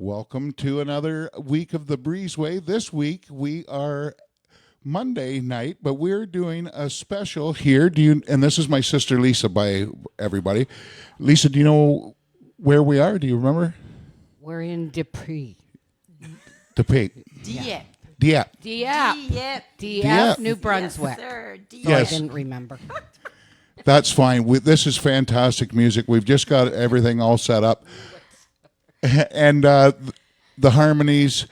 Welcome to another week of the Breezeway. This week we are Monday night, but we're doing a special here. And this is my sister Lisa by everybody. Lisa, do you know where we are? Do you remember? We're in Dieppe. Dieppe. Dieppe. Dieppe. Dieppe. Dieppe, New Brunswick. Yes, sir. So Yes. I didn't remember. That's fine. This is fantastic music. We've just got everything all set up. And the harmonies,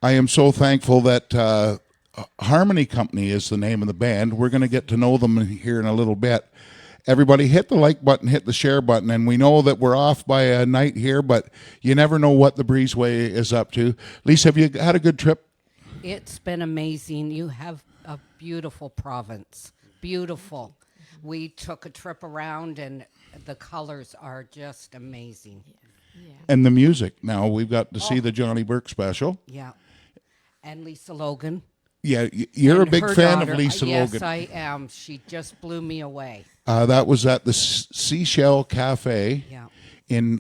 I am so thankful that Harmony Company is the name of the band. We're going to get to know them here in a little bit. Everybody hit the like button, hit the share button, and we know that we're off by a night here, but you never know what the Breezeway is up to. Lisa, have you had a good trip? It's been amazing. You have a beautiful province. Beautiful. We took a trip around, and the colors are just amazing. And the music. Now, we've got to see the Johnny Burke special. Yeah. And Lisa Logan. Yeah, you're And a big her fan daughter. of Lisa Yes, Logan. I am. She just blew me away. That was at the Seashell Cafe. Yeah.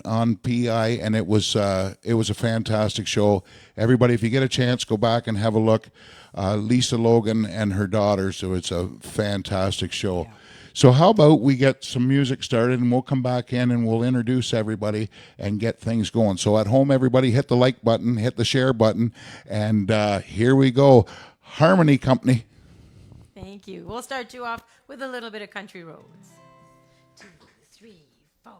On PI, and it was a fantastic show. Everybody, if you get a chance, go back and have a look. Lisa Logan and her daughter, so it's a fantastic show. Yeah. So how about we get some music started, and we'll come back in and we'll introduce everybody and get things going. So at home, everybody, hit the like button, hit the share button, and here we go. Harmony Company. Thank you. We'll start you off with a little bit of Country Roads. 2, 3, 4.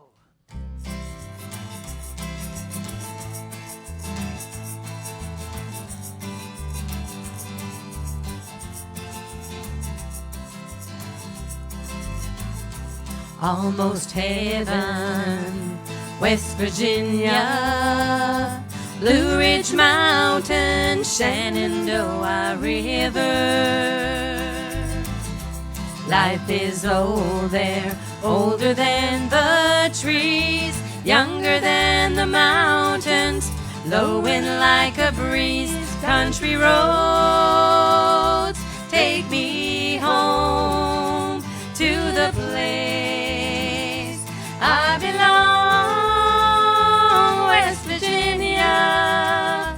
Almost heaven, West Virginia, Blue Ridge Mountain, Shenandoah River. Life is old there, older than the trees, younger than the mountains, blowing like a breeze. Country roads, take me home to the place I belong, West Virginia,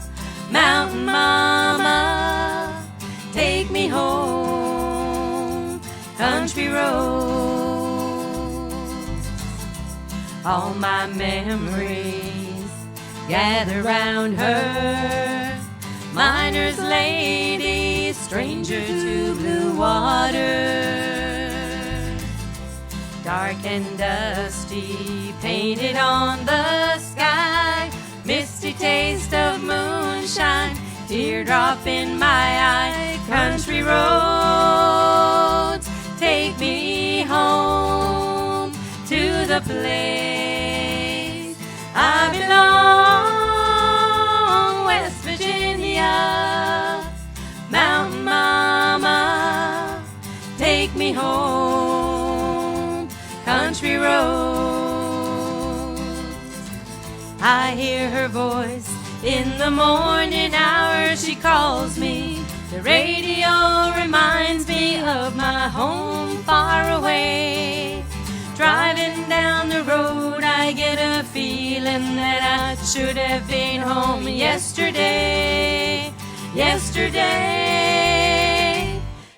Mountain Mama, take me home, country roads. All my memories gather round her, miner's lady, stranger to blue water. Dark and dusty, painted on the sky, misty taste of moonshine, teardrop in my eye. Country roads, take me home to the place I belong, West Virginia, Mountain Mama, take me home, country roads. I hear her voice in the morning hour, she calls me. The radio reminds me of my home far away. Driving down the road, I get a feeling that I should have been home yesterday. Yesterday,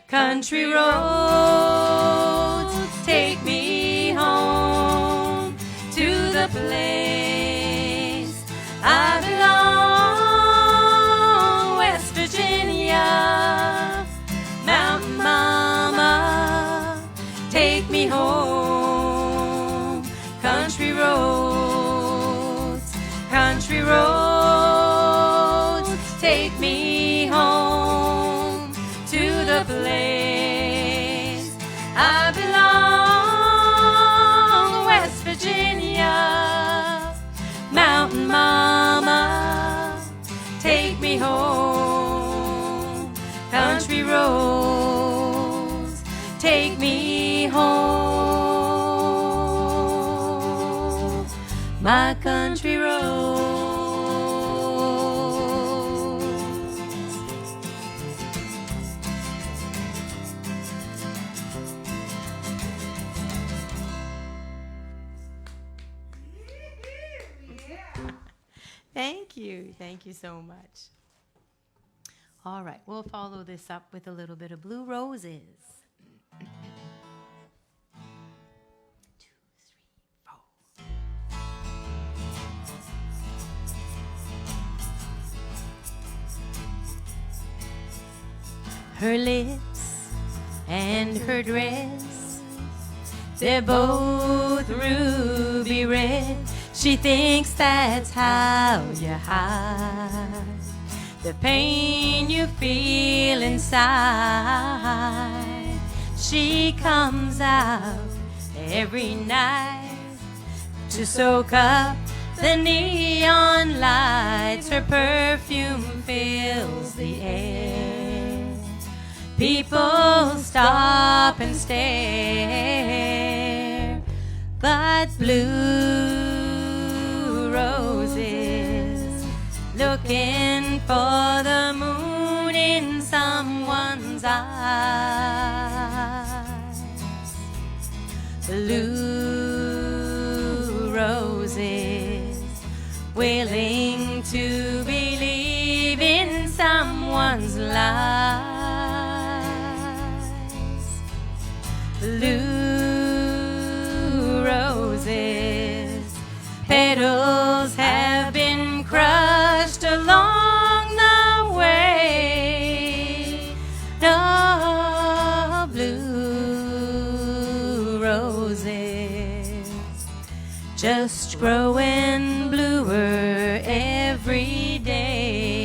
country roads, take me home to the place I belong, West Virginia, Mountain Mama, take me home, country roads, take me home to the place I belong, West Virginia, Mountain Mama, take me home, country roads, take me home, my country roads. Thank you. Thank you so much. All right, we'll follow this up with a little bit of Blue Roses. 2, 3, 4. Her lips and her dress, they're both ruby red. She thinks that's how you hide the pain you feel inside. She comes out every night to soak up the neon lights. Her perfume fills the air. People stop and stare, but blue roses looking for the moon in someone's eyes. Blue roses willing to believe in someone's lies. Blue roses, petals have been crushed along the way. No blue roses, just growing bluer every day.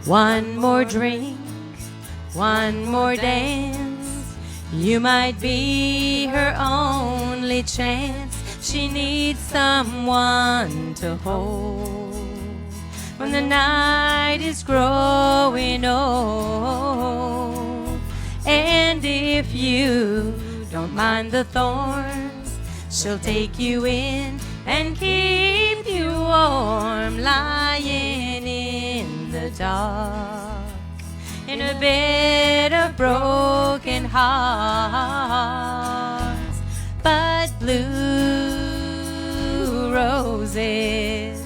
One more drink, one more dance, you might be her only chance. She needs someone to hold when the night is growing old. And if you don't mind the thorns, she'll take you in and keep you warm, lying in the dark in a bed of broken hearts. But blue roses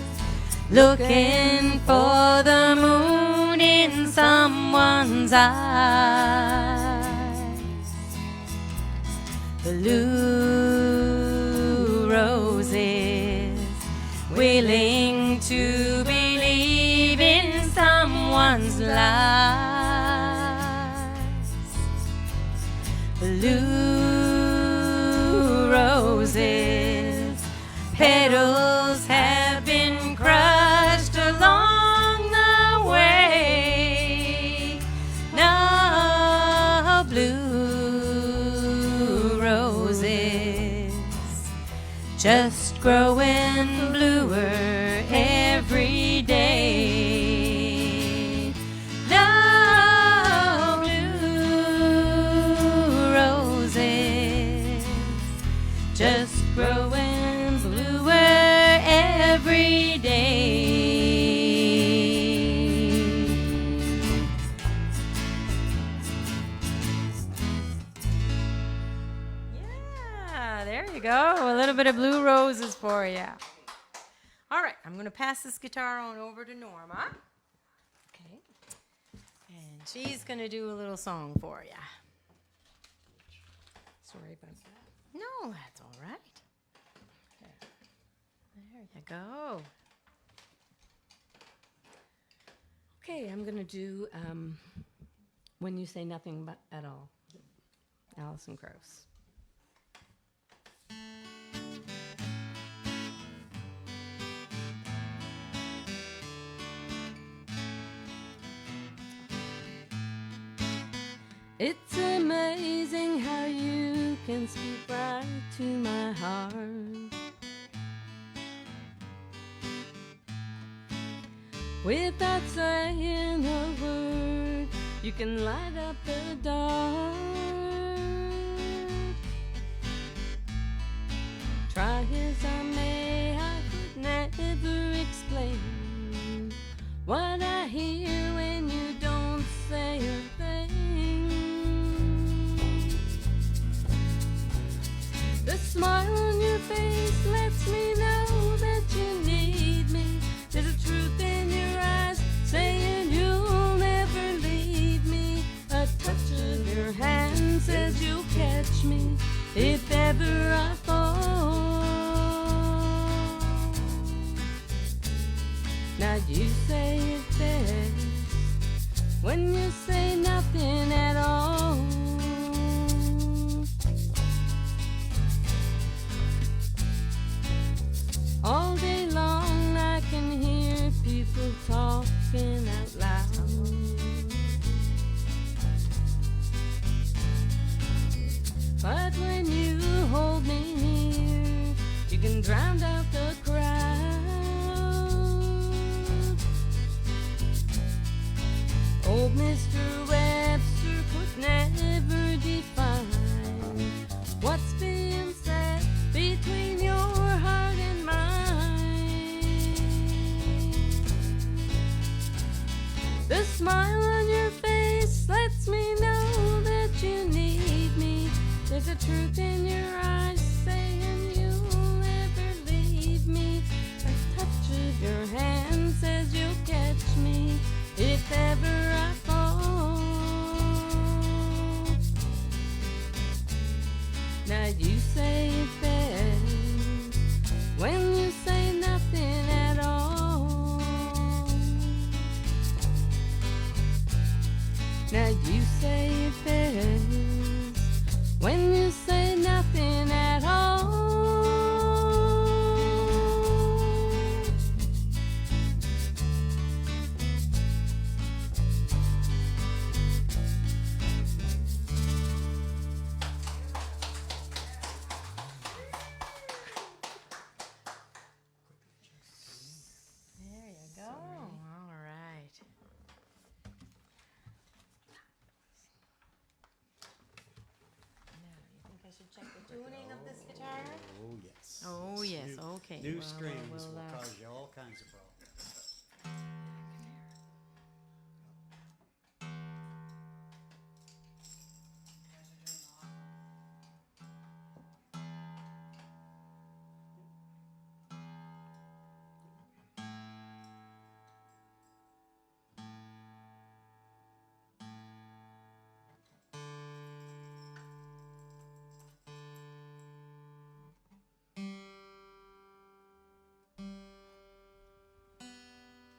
looking for the moon in someone's eyes. Blue roses willing to believe in someone's lies. Blue roses, petals have been crushed along the way. No blue roses, just growing bluer every day. No blue roses, just growing bluer every day. Yeah, there you go. A little bit of Blue Roses for you. All right, I'm going to pass this guitar on over to Norma. Okay. And she's going to do a little song for you. Sorry about that. No, that's all right. There you go. Okay, I'm going to do When You Say Nothing But At All, Alison Krauss. It's amazing how you can speak right to my heart. Without saying a word, you can light up the dark. Try as I may, I could never explain what I hear when you don't say a thing. The smile on your face lets me know that you need me. There's a truth in your eyes saying you'll never leave me. A touch of your hand says you'll catch me if ever I fall. Now you say it best when you say nothing at all. All day long I can hear people talking out loud. But when you hold me near, you can drown out the crowd. Old Mr. Webster could never define what's being said between your heart and mine. The smile on your face lets me know that you need me. There's a truth in your eyes saying you'll never leave me. A touch of your hand says you'll catch me if ever I fall. Now you say it best when you say nothing at all. Now you say it best when you say nothing at all. There you go. All right. I should check the tuning of this guitar. Oh, yes. Oh, yes. Okay. New Well, strings we'll, will cause you all kinds of problems.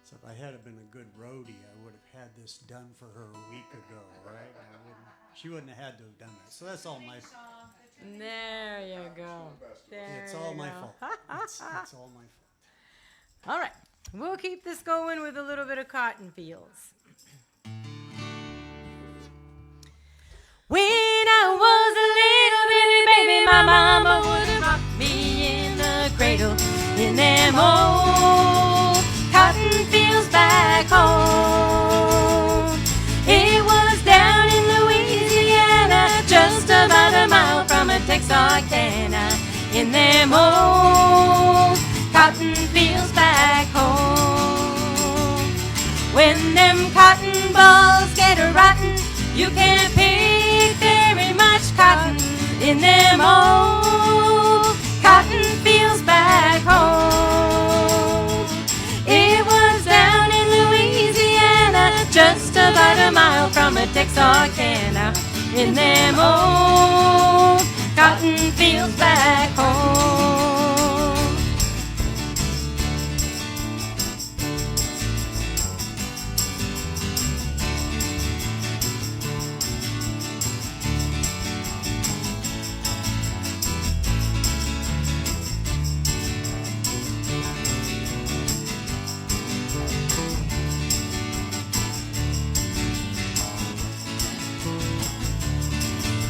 So if I had been a good roadie, I would have had this done for her a week ago, right? She wouldn't have had to have done that. So that's all my fault. There you go. There It's all you my go. fault. It's all my fault. All right. We'll keep this going with a little bit of Cotton Fields. When I was a little bitty baby, my mama would rock me in the cradle in them old cotton fields back home. It was down in Louisiana, just about a mile from Texarkana, in them old cotton fields back home. When them cotton balls get rotten, you can't pick very much cotton in them old cotton fields back home. It was down in Louisiana, just about a mile from Texarkana, in them old cotton fields back home.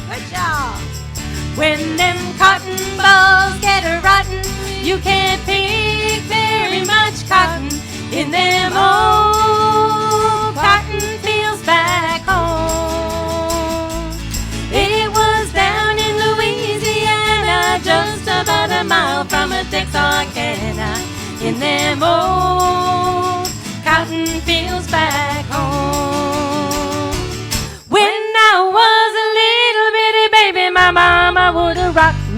Good job. When them cotton balls get rotten, you can't pick very much cotton in them old cotton fields back home. It was down in Louisiana, just about a mile from Texarkana, in them old cotton fields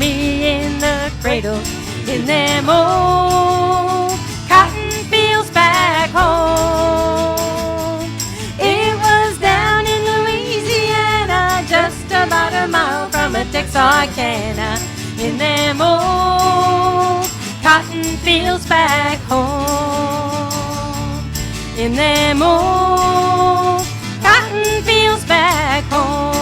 me in the cradle in them old cotton fields back home. It was down in Louisiana, just about a mile from Texarkana, in them old cotton fields back home. In them old cotton fields back home.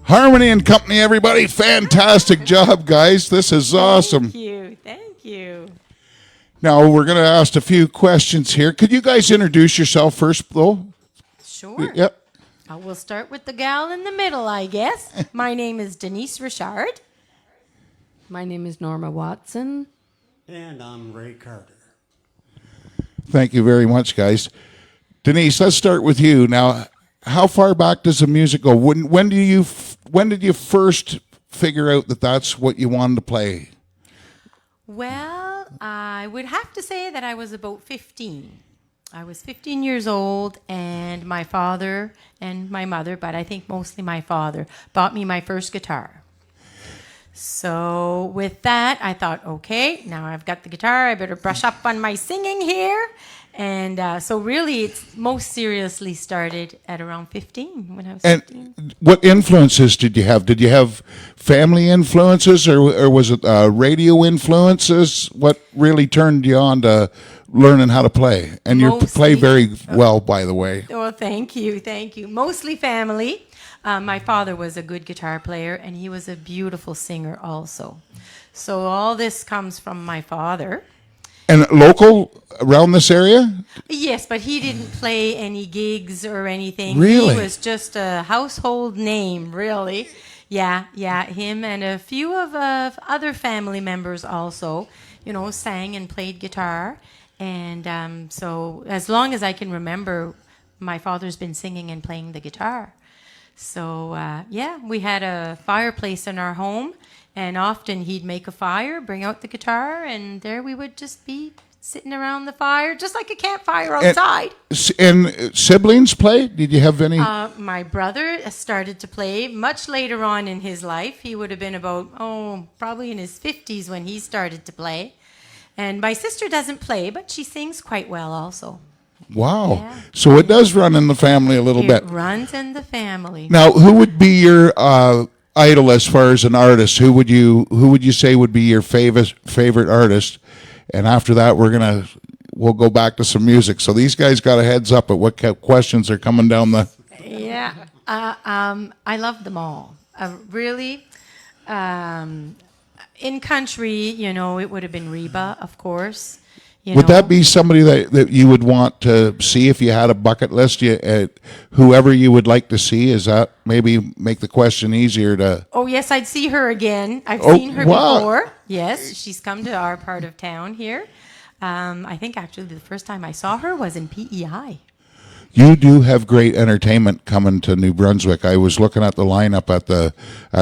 Harmony and Company, everybody. Fantastic job, guys. This is awesome. Thank you. Thank you. Now, we're going to ask a few questions here. Could you guys introduce yourself first, though? Sure. Yep. We'll start with the gal in the middle, I guess. My name is Denise Richard. My name is Norma Watson. And I'm Ray Carter. Thank you very much, guys. Denise, let's start with you. Now, how far back does the music go? When did you first figure out that that's what you wanted to play? Well, I would have to say that I was about 15. I was 15 years old, and my father and my mother, but I think mostly my father, bought me my first guitar. So with that, I thought, okay, now I've got the guitar, I better brush up on my singing here. And so really, it's most seriously started at around 15, when I was 15. And what influences did you have? Did you have family influences, or was it radio influences? What really turned you on to learning how to play? And you play very well, by the way. Oh, thank you, thank you. Mostly family. My father was a good guitar player, and he was a beautiful singer also. So all this comes from my father. And local around this area? Yes, but he didn't play any gigs or anything. Really? He was just a household name, really. Yeah, him and a few of other family members also, sang and played guitar. And so as long as I can remember, my father's been singing and playing the guitar. So, we had a fireplace in our home, and often he'd make a fire, bring out the guitar, and there we would just be sitting around the fire, just like a campfire outside. And siblings play? Did you have any? My brother started to play much later on in his life. He would have been about, probably in his 50s when he started to play. And my sister doesn't play, but she sings quite well also. Wow. Yeah. So it does run in the family a little bit. It runs in the family. Now, who would be your idol as far as an artist? Who would you say would be your favorite artist? And after that, we'll go back to some music. So these guys got a heads up at what questions are coming down the. Yeah, I love them all. Really, in country, it would have been Reba, of course. Would that be somebody that you would want to see if you had a bucket list? Whoever you would like to see, is that maybe make the question easier to? Oh yes, I'd see her again. I've seen her wow. before. Yes, she's come to our part of town here. I think actually the first time I saw her was in PEI. You do have great entertainment coming to New Brunswick. I was looking at the lineup at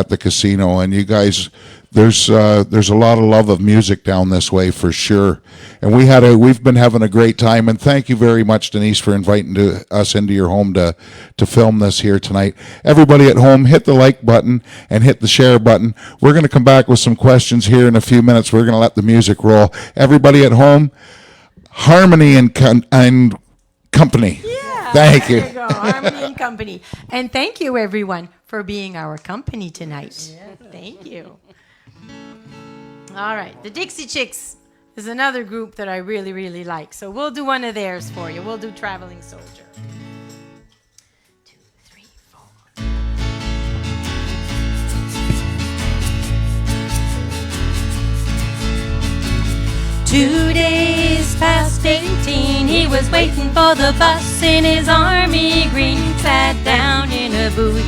the casino, and you guys, there's a lot of love of music down this way for sure. And we've been having a great time. And thank you very much, Denise, for inviting us into your home to film this here tonight. Everybody at home, hit the like button and hit the share button. We're going to come back with some questions here in a few minutes. We're going to let the music roll. Everybody at home, Harmony and Company. Yeah. Thank you. There you go, Harmony and Company. And thank you, everyone, for being our company tonight. Yeah. Thank you. All right, the Dixie Chicks is another group that I really, really like. So we'll do one of theirs for you. We'll do Traveling Soldier. 2, 3, 4. 2 days past 18, he was waiting for the bus in his army green. Sat down in a booth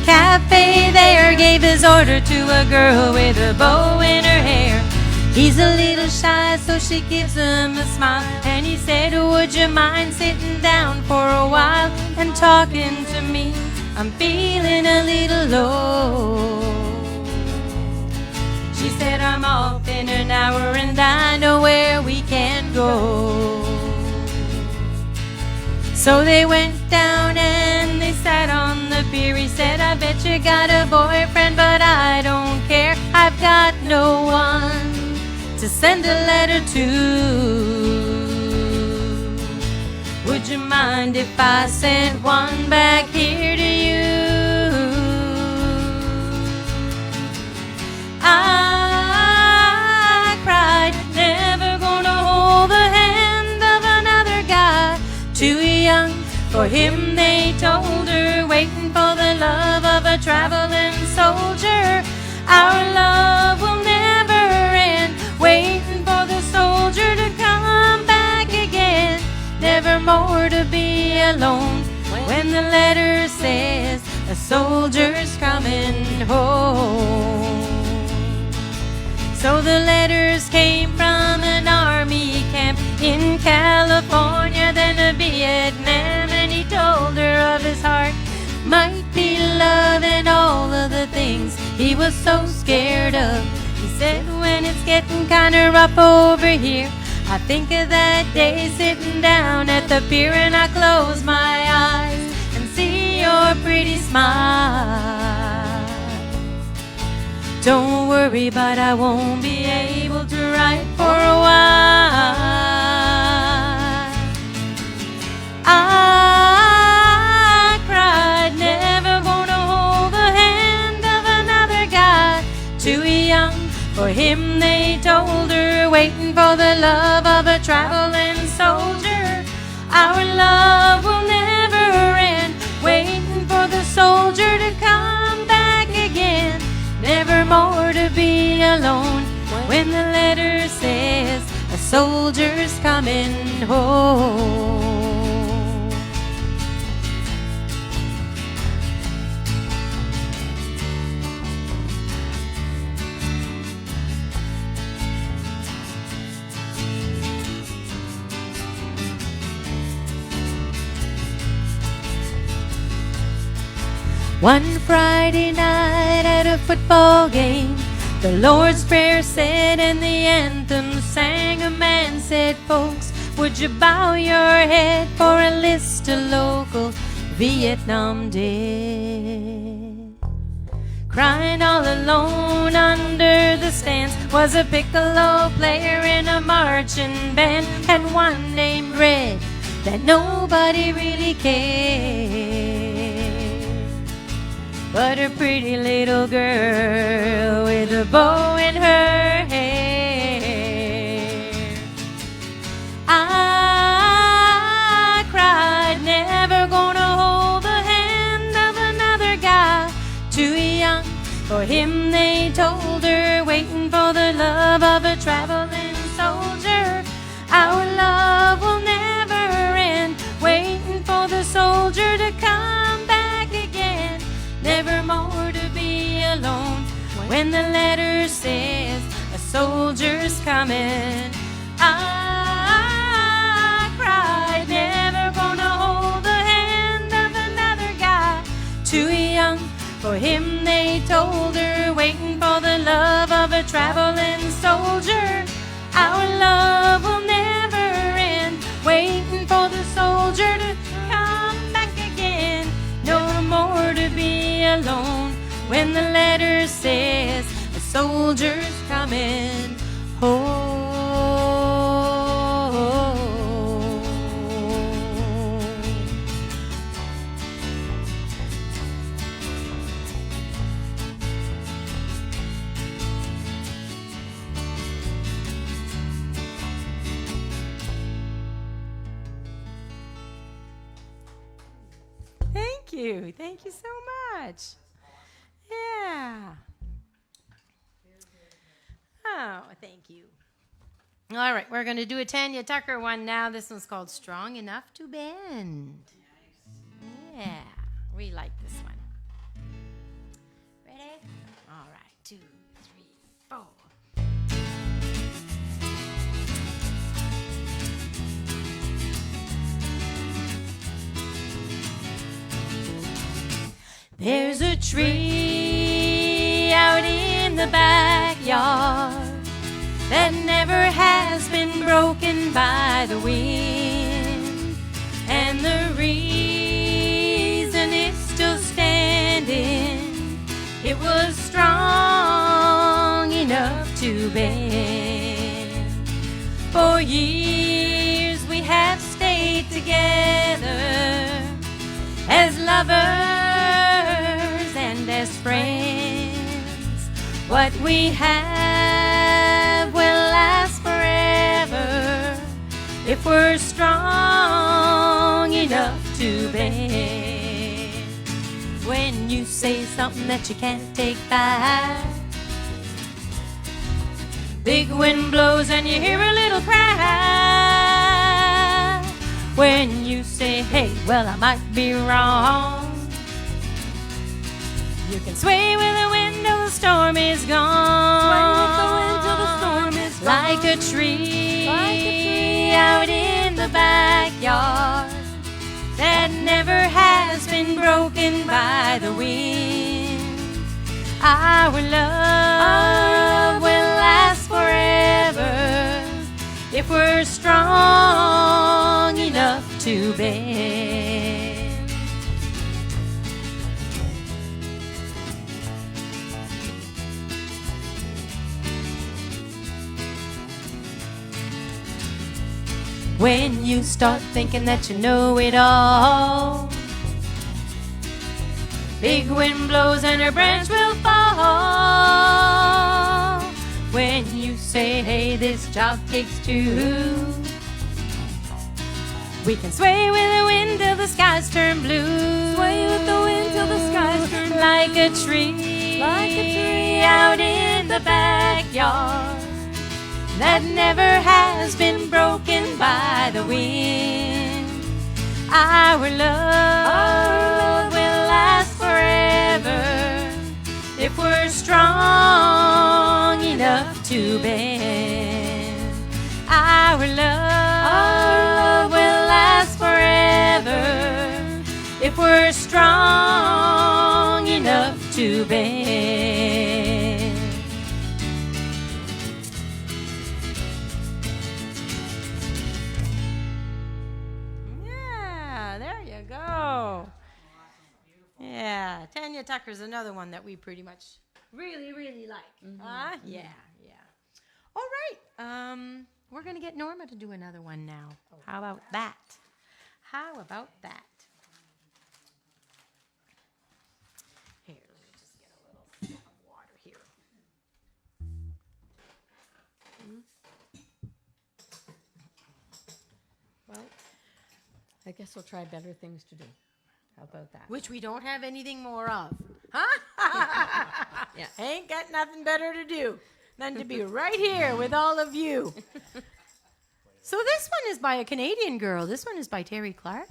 cafe there, gave his order to a girl with a bow in her hair. He's a little shy, so she gives him a smile, and he said, would you mind sitting down for a while and talking to me? I'm feeling a little low. She said, I'm off in an hour and I know where we can go. So they went down and they sat on the pier. He said, I I bet you got a boyfriend, but I don't care. I've got no one to send a letter to. Would you mind if I sent one back here to you? I cried, never gonna hold the hand of another guy. Too young for him, they told her, waiting for the love of a traveling soldier. Our love will never end, waiting for the soldier to come back again. Never more to be alone when the letter says a soldier's coming home. So the letters came from an army camp in California, then to Vietnam, and he told her of his heart might be love and all of the things he was so scared of. He said, when it's getting kinda rough over here, I think of that day sitting down at the pier, and I close my eyes and see your pretty smile. Don't worry, but I won't be able to write for a while. I cried, never gonna hold the hand of another guy. Too young for him, they told her, waiting for the love of a traveling soldier. Our love will never end, waiting for the soldier to come back again. Never more to be alone when the letter says a soldier's coming home. One Friday night at a football game, the Lord's Prayer said and the anthem sang. A man said, folks, would you bow your head for a list of local Vietnam dead? Crying all alone under the stands was a piccolo player in a marching band, and one named Red that nobody really cared. But a pretty little girl with a bow in her hair. I cried, never gonna hold the hand of another guy. Too young for him, they told her, waiting for the love of a traveling soldier. Our love will never end, waiting for the soldier to come back again. Never more to be alone when the letter says a soldier's coming. I cried, never gonna hold the hand of another guy. Too young for him, they told her, waiting for the love of a traveling soldier. Our love will never end, waiting for the soldier to come back again. No more to be alone when the letter says a soldier's coming home. Thank you so much. Yeah. Oh, thank you. All right, we're going to do a Tanya Tucker one now. This one's called Strong Enough to Bend. Yeah, we like this one. Ready? All right, 2, 3, 4. There's a tree out in the backyard that never has been broken by the wind, and the reason it's still standing to bed. For years we have stayed together as lovers and as friends. What we have will last forever if we're strong enough to bear. When you say something that you can't take back, big wind blows and you hear a little cry. When you say, hey, well, I might be wrong, you can sway with the wind till the storm is gone. Sway with the wind till the storm is gone. Like a tree, out in the backyard that never has been broken by the wind. Our love will last forever if we're strong enough to bear. When you start thinking that you know it all, big wind blows and a branch will fall. When you say, hey, this job takes two, we can sway with the wind till the skies turn blue. Sway with the wind till the skies turn blue. Like a tree out in the backyard that never has been broken by the wind. Our love will last forever if we're strong enough to bear. Our love will last forever if we're strong enough to bear. Yeah, Tanya Tucker's another one that we pretty much really like. Yeah. All right, we're going to get Norma to do another one now. How about that? Here, let me just get a little sip of water here. Well, I guess we'll try better things to do. How about that? Which we don't have anything more of. Huh? Yeah. Ain't got nothing better to do than to be right here with all of you. So this one is by a Canadian girl. This one is by Terry Clark.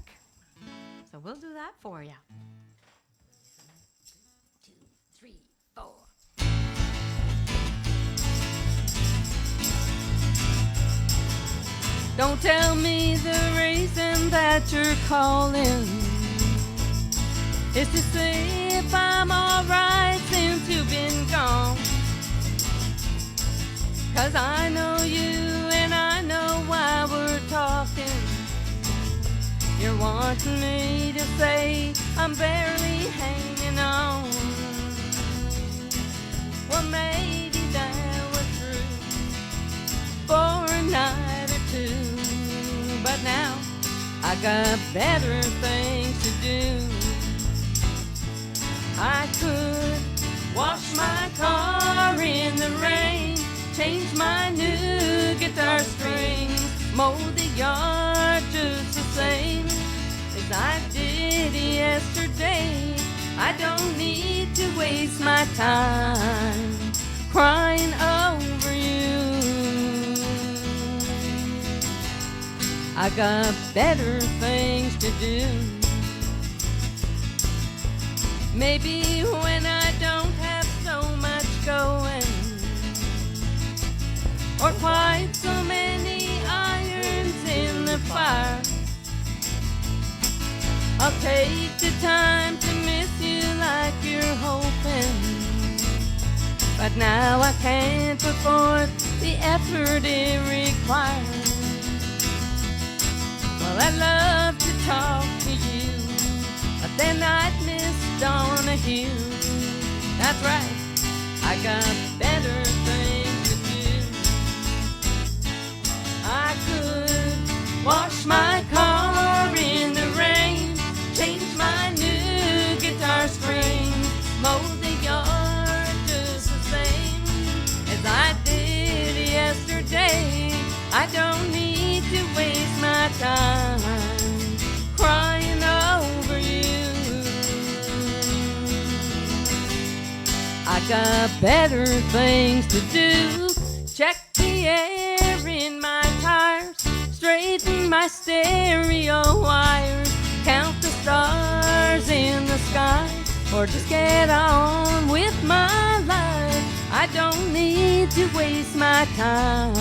So we'll do that for you. 1, 2, 3, 4. Don't tell me the reason that you're calling is to see if I'm alright since you've been gone. 'Cause I know you and I know why we're talking. You're wanting me to say I'm barely hanging on. Well, maybe that was true for a night or two, but now I got better things to do. I could wash my car in the rain, change my new guitar strings, mow the yard just the same as I did yesterday. I don't need to waste my time crying over you. I got better things to do. Maybe when I don't have so much going, or quite so many irons in the fire, I'll take the time to miss you like you're hoping. But now I can't put forth the effort it requires. Well, I'd love to talk to you, but then I'd miss Donahue. That's right, I got better things to do. wash my car in the rain, change my new guitar strings, mow the yard just the same as I did yesterday. I don't need to waste my time crying over you. I got better things to do. Check the air in my tires, straighten my stereo wires, count the stars in the sky, or just get on with my life. I don't need to waste my time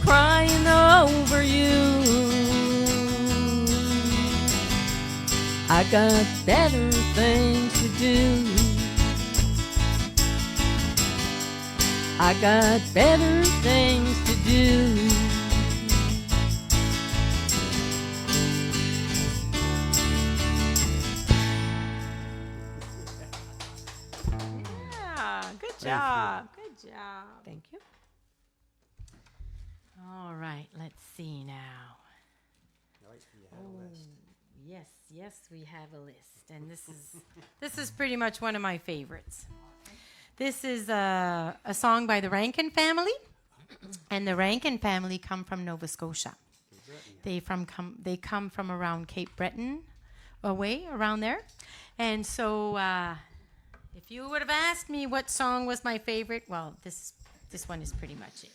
crying over you. I got better things to do. I got better things to do. Yeah, good job. Good job. Thank you. All right, let's see now. Yes, we have a list, and this is pretty much one of my favorites. This is a song by the Rankin family, and the Rankin family come from Nova Scotia. They come from around Cape Breton, away around there, and so if you would have asked me what song was my favorite, well, this one is pretty much it.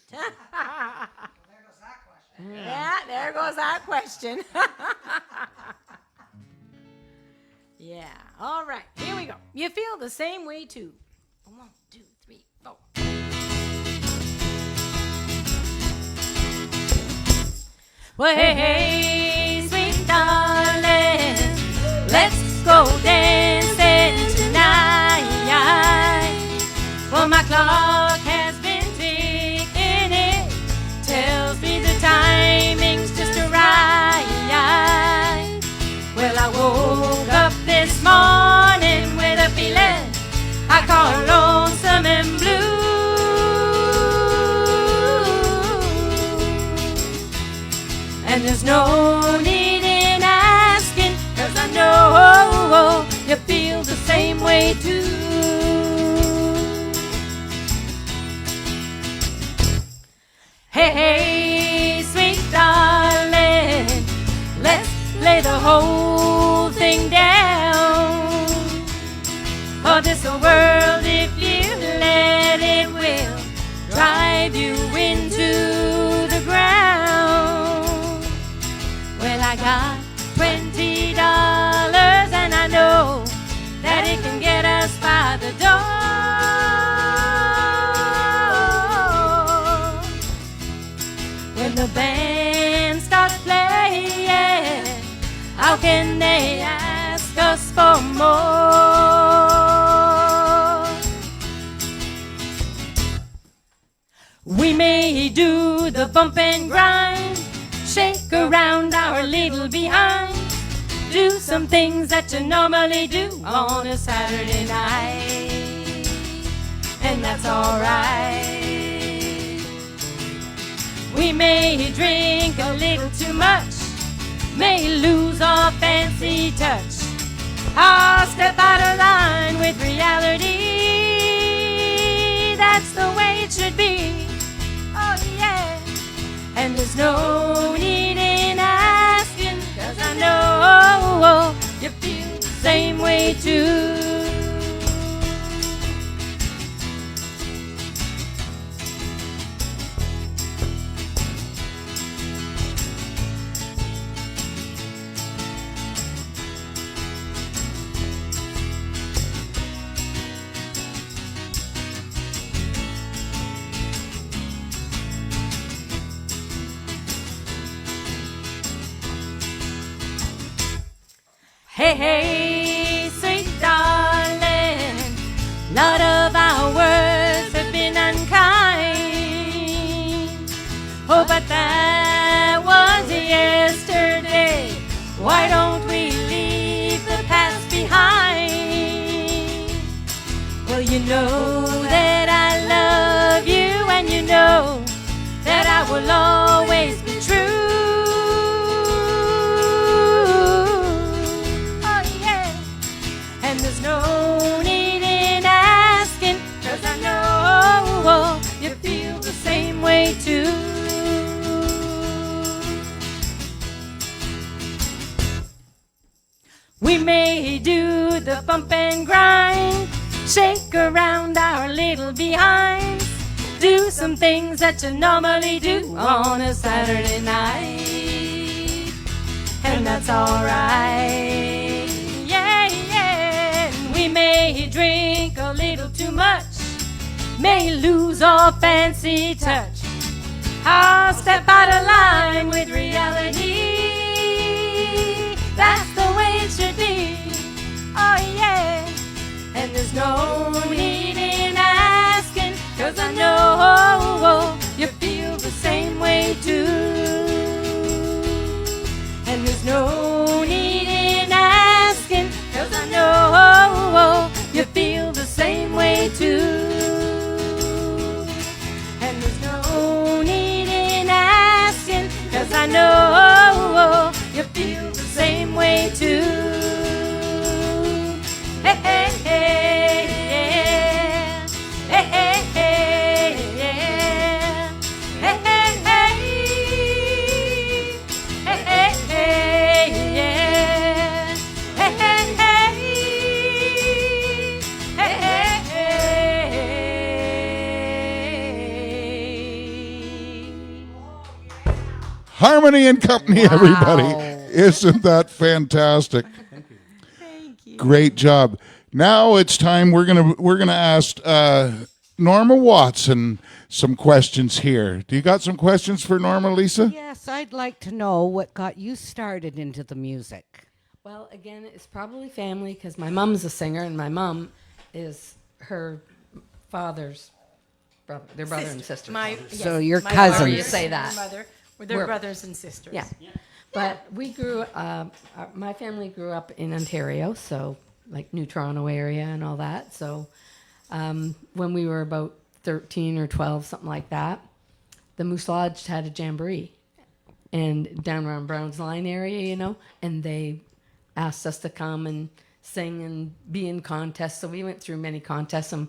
Yeah, there goes that question. Yeah, all right, here we go. You feel the same way too. 1, 2, 3, 4. Well, hey, sweet darling, let's go dancing tonight. Well, my clock has been ticking, it tells me the timing's just right. Well, I woke up this morning with a feeling I call lonesome and blue. And there's no need in asking, 'cause I know you feel the same way too. Hey, hey, sweet darling, let's lay the whole thing down. Oh, this world, if you let it, will drive you into the ground. Well, I got $20 and I know that it can get us by the door. When the band starts playing, how can they ask us for more? We may do the bump and grind, shake around our little behind, do some things that you normally do on a Saturday night, and that's alright. We may drink a little too much, may lose our fancy touch, I'll step out of line with reality. That's the way it should be. Oh yeah. And there's no need in asking, 'cause I know you feel the same way too. Hey, hey, sweet darling, lot of our words have been unkind. Oh, but that was yesterday. Why don't we leave the past behind? Well, you know that I love you, and you know that I will always be true. the bump and grind. Shake around our little behinds. Do some things that you normally do on a Saturday night. And that's alright. Yeah, yeah. And we may drink a little too much, may lose our fancy touch. I'll step out of line with reality. That's the way it should be. Oh yeah. And there's no need in asking, 'cause I know you feel the same way too. And there's no need in asking, 'cause I know you feel the same way too. And there's no need in asking, 'cause I know you feel the same way too. Hey, hey, hey, yeah. Hey, hey, hey, yeah. Hey, hey, hey. Hey, hey, hey, yeah. Hey, hey, hey. Hey, hey, hey. Harmony and Company, everybody. Isn't that fantastic? Thank you. Great job. Now it's time we're gonna ask Norma Watson some questions here. Do you got some questions for Norma, Lisa? Yes, I'd like to know what got you started into the music. Well, again, it's probably family because my mom's a singer and my mom is her father's brother. They're brother and sister. So you're my cousins. mother You say that. and mother, they're We're- brothers and sisters. Yeah. But we grew, my family grew up in Ontario, so like New Toronto area and all that. So when we were about 13 or 12, something like that, the Moose Lodge had a jamboree and down around Browns Line area, you know, and they asked us to come and sing and be in contests. So we went through many contests. And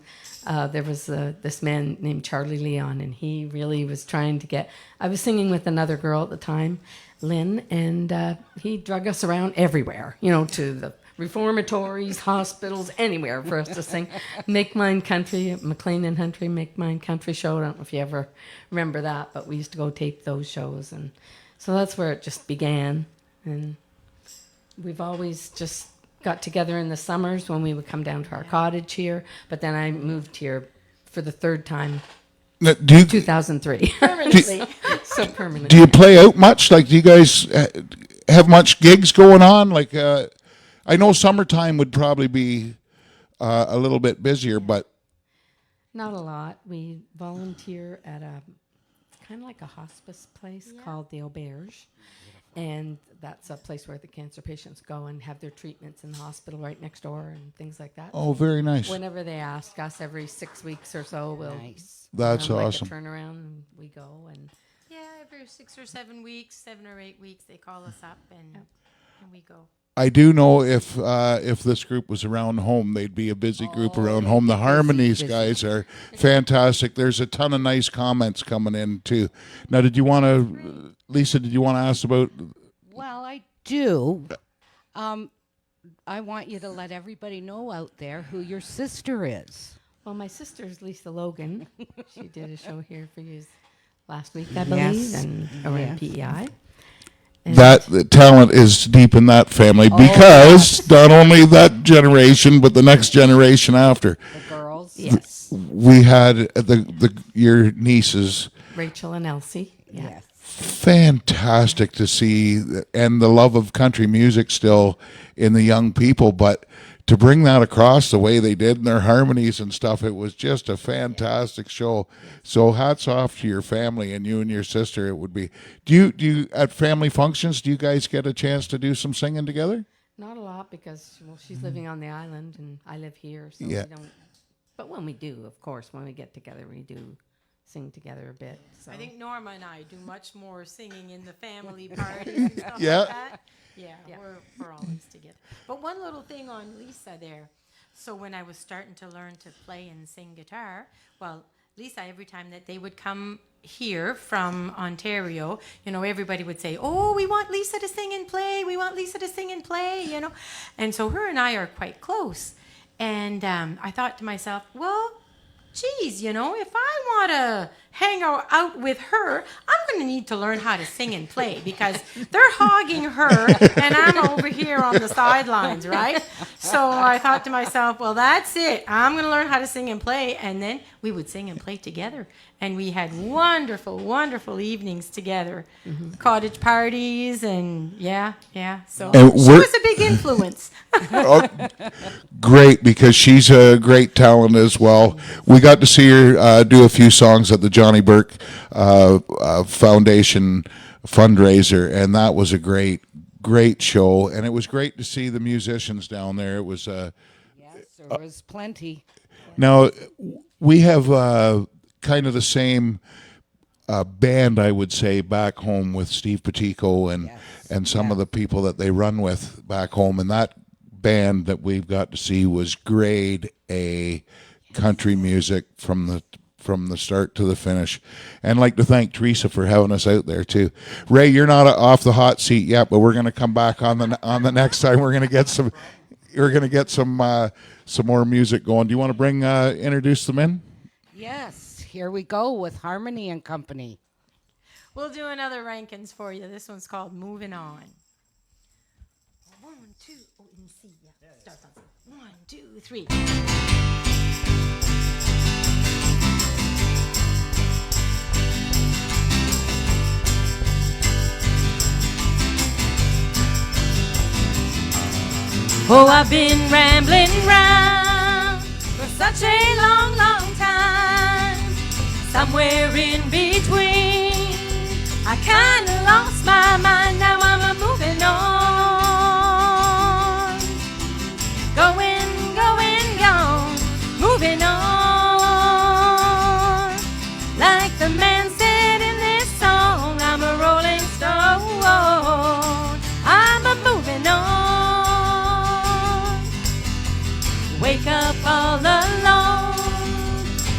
there was this man named Charlie Leon, and he really was trying to get. I was singing with another girl at the time, Lynn, and he drug us around everywhere, you know, to the reformatories, hospitals, anywhere for us to sing. Make Mine Country, McLean and Huntry, Make Mine Country show. I don't know if you ever remember that, but we used to go tape those shows. And so that's where it just began. And we've always just got together in the summers when we would come down to our cottage here. But then I moved here for the third time, Now, do you 2003. Permanently. So permanent. do you play out much? Like, do you guys have much gigs going on? Like, I know summertime would probably be a little bit busier, but Not a lot. We volunteer at a kind of like a hospice place called the Auberge. And that's a place where the cancer patients go and have their treatments in the hospital right next door and things like that. oh, very nice. Whenever they ask us, every 6 weeks or so, we'll Nice. That's like awesome. a turnaround and we go. And Yeah, every 6 or 7 weeks, 7 or 8 weeks, they call us up and we go. I do know if this group was around home, they'd be a busy group around home. The Harmonies guys are fantastic. There's a ton of nice comments coming in too. Now, did you want to, Lisa? Did you want to ask about? Well, I do. I want you to let everybody know out there who your sister is. well, my sister's Lisa Logan. She did a show here for you last week, I believe, Yes. and around PEI. And That the talent is deep in that family because not only that generation, but the next generation after. The girls. Yes, We had your nieces. Rachel and Elsie. Yeah. Yes. Fantastic to see, and the love of country music still in the young people, but to bring that across the way they did in their harmonies and stuff, it was just a fantastic show. So hats off to your family and you and your sister. It would be. Do you at family functions? Do you guys get a chance to do some singing together? Not a lot because she's living on the island and I live here, so Yeah. we don't. But when we do, of course, when we get together, we do sing together a bit. So. I think Norma and I do much more singing in the family parties and stuff Yeah. like that. Yeah, we're always together. But one little thing on Lisa there. So when I was starting to learn to play and sing guitar, well, Lisa, every time that they would come here from Ontario, everybody would say, "Oh, we want Lisa to sing and play. We want Lisa to sing and play," And so her and I are quite close. And I thought to myself, well, geez, if I want to hang out with her, I'm going to need to learn how to sing and play because they're hogging her and I'm over here on the sidelines, right? So I thought to myself, well, that's it. I'm going to learn how to sing and play. And then we would sing and play together. And we had wonderful, wonderful evenings together, cottage parties, and yeah. So And she was a big influence. Oh, great, because she's a great talent as well. We got to see her do a few songs at the Johnny Burke Foundation fundraiser, and that was a great show. And it was great to see the musicians down there. It was Yes, there was plenty. now we have kind of the same band, I would say, back home with Steve Petico and some of the people that they run with back home, and that band that we've got to see was grade A country music from the start to the finish. And I'd like to thank Teresa for having us out there too. Ray, you're not off the hot seat yet, but we're going to come back on the next time. We're going to get some more music going. Do you want to introduce them in? Yes, here we go with Harmony and Company. We'll do another Rankins for you. This one's called Moving On. 1, 2, in C. Yeah. Starts on C. 1, 2, 3. Oh, I've been rambling round for such a long, long time. Somewhere in between, I kinda lost my mind. Now I'm moving on, gone, moving on. Like the man said in this song, I'm a rolling stone. I'm a moving on. Wake up all alone,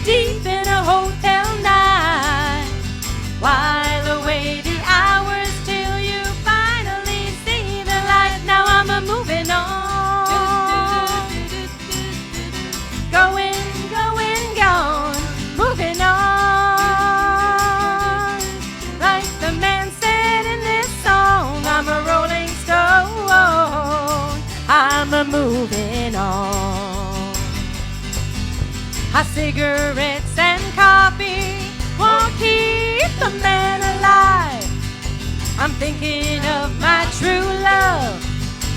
deep in a hotel night, while away the hours till you finally see the light. Now I'm a moving on, going, gone, moving on. Like the man said in this song, I'm a rolling stone. I'm a moving on. Hot cigarettes and coffee won't keep the man alive. I'm thinking of my true love.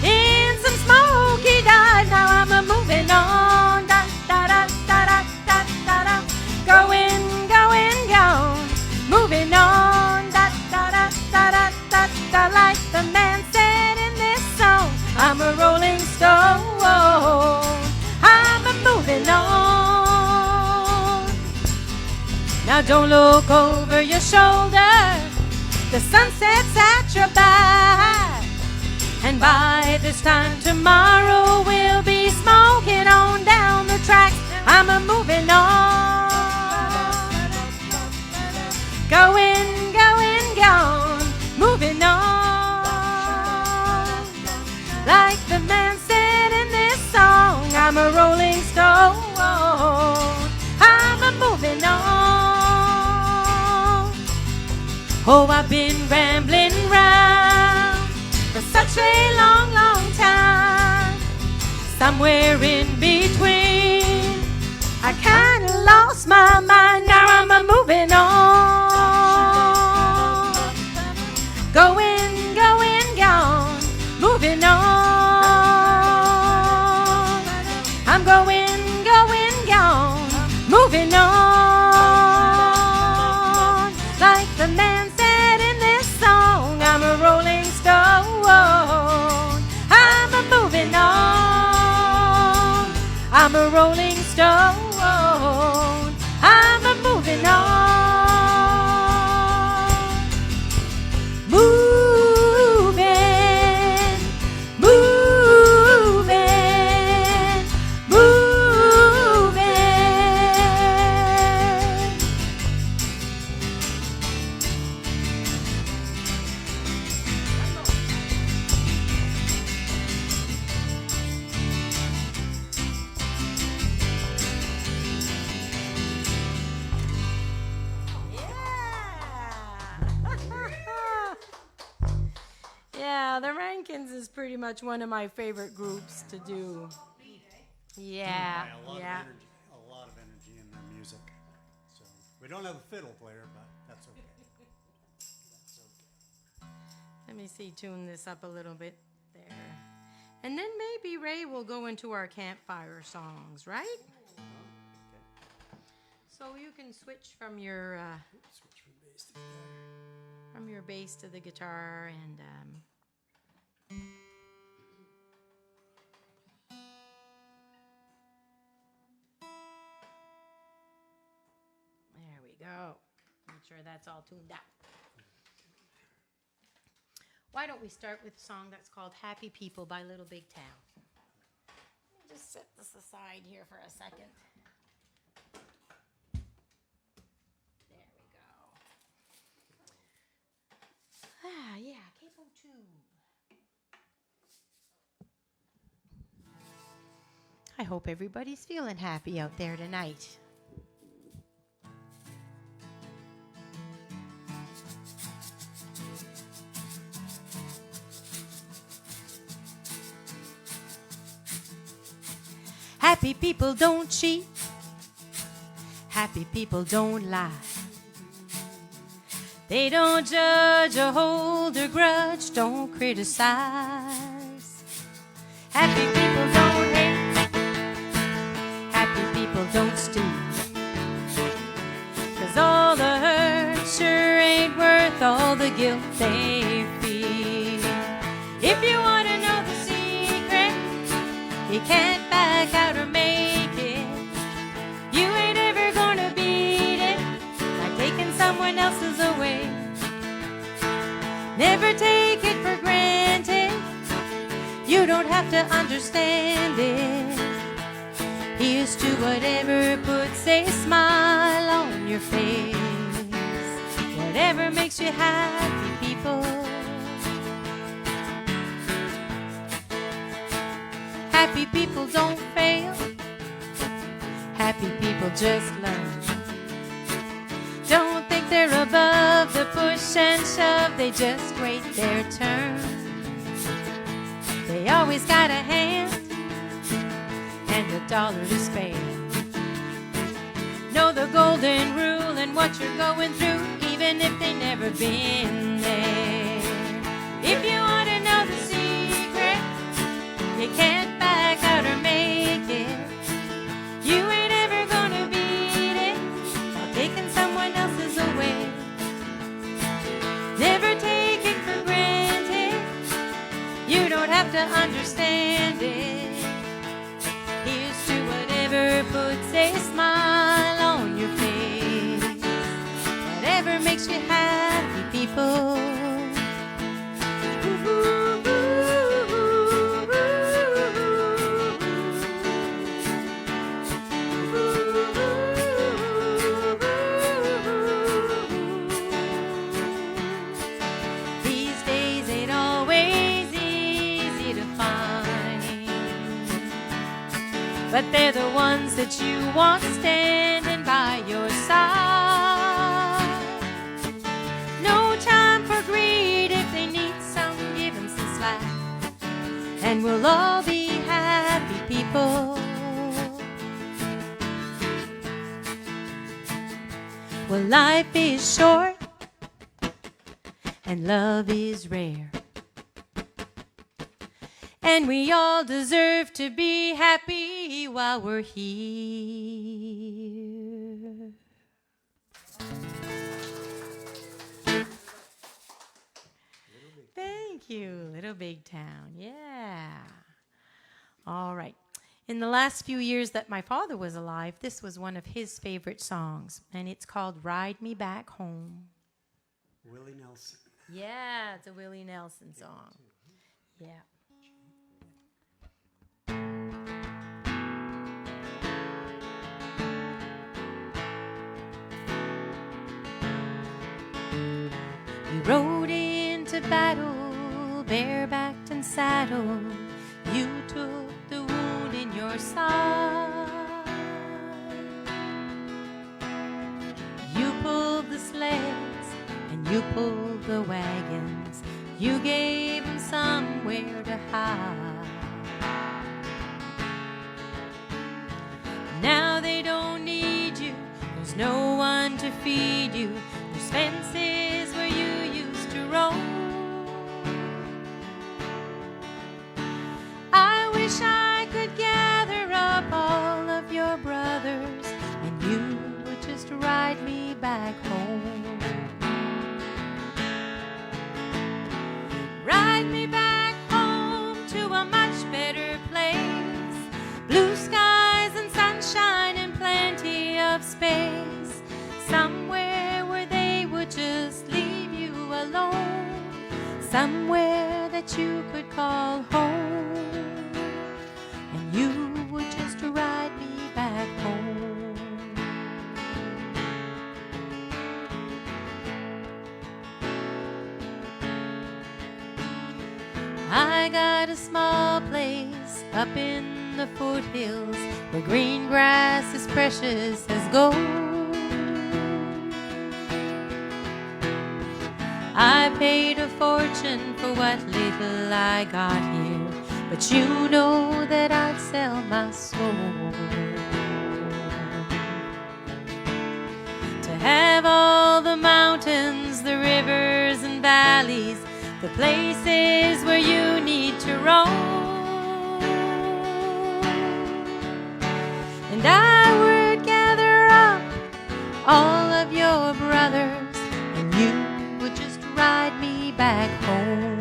In some smoke he died. Now I'm a moving on. Da, da, da, da, da, da, da, da. Going, gone, moving on. Da, da, da, da, da, da, da. Like the man said in this song, I'm a rolling stone. I'm a moving on. Now don't look over your shoulder. The sun sets at your back, and by this time tomorrow we'll be smoking on down the tracks. I'm a moving on, going, gone, moving on. Like the man said in this song, I'm a rolling stone. I'm a moving on. Oh, I've been rambling round for such a long, long time. Somewhere in between, I kinda lost my mind. Now I'm a moving on, going, gone, moving on. I'm going, gone, moving on. Like the man said in this song, I'm a rolling stone. I'm a moving on. I'm a rolling stone. I'm a Yeah, the Rankins is pretty much one of my favorite groups to do. Yeah, A lot yeah. of energy, a lot of energy in their music. So we don't have a fiddle player, but that's okay. That's okay. Let me see, tune this up a little bit there. And then maybe Ray will go into our campfire songs, right? So you can switch from your Switch from bass to guitar. from your bass to the guitar, and there we go. Make sure that's all tuned up. Why don't we start with a song that's called Happy People by Little Big Town? Let me just set this aside here for a second. There we go. Ah, yeah, capo 2. I hope everybody's feeling happy out there tonight. Happy people don't cheat. Happy people don't lie. They don't judge or hold a grudge, don't criticize. Happy people don't hate. Happy people don't steal. 'Cause all the hurt sure ain't worth all the guilt they feel. If you want to know the secret, you can't back out or make it. You ain't ever gonna beat it by taking someone else's away. Never take it for granted. You don't have to understand it. Here's to whatever puts a smile on your face. Whatever makes you happy, people. Happy people don't fail. Happy people just learn. Don't think they're above the push and shove. They just wait their turn. They always got a hand and a dollar to spare. Know the golden rule and what you're going through, even if they never been there. If you want to know the secret, you can't back out or make it. You ain't ever gonna beat it while taking someone else's away. Never take it for granted. You don't have to understand it. Here's to whatever puts a smile on your face. Whatever makes you happy, people. These days ain't always easy to find, but they're the ones that you want standing by your side. No time for greed. If they need some, give them some slack, and we'll all be happy people. Well, life is short and love is rare, and we all deserve to be happy while we're here. Thank you, Little Big Town. Yeah. All right. In the last few years that my father was alive, this was one of his favorite songs, and it's called Ride Me Back Home. Willie Nelson. Yeah, it's a Willie Nelson song. Yeah. You rode into battle, barebacked and saddled. You took the wound in your side. You pulled the sleds and you pulled the wagons. You gave them somewhere to hide. Now they don't need you. There's no one to feed you. There's fences where you used to roam. I wish I could gather up all of your brothers and you would just ride me back home. Ride me back home to a much better place. Blue skies and sunshine and plenty of space. Somewhere where they would just leave you alone. Somewhere that you could call home. And you would just ride me back home. I got a small place up in the foothills where green grass is precious as gold. I paid a fortune for what little I got here, but you know that I'd sell my soul to have all the mountains, the rivers and valleys, the places where you need to roam. And I would gather up all of your brothers and you would just ride me back home.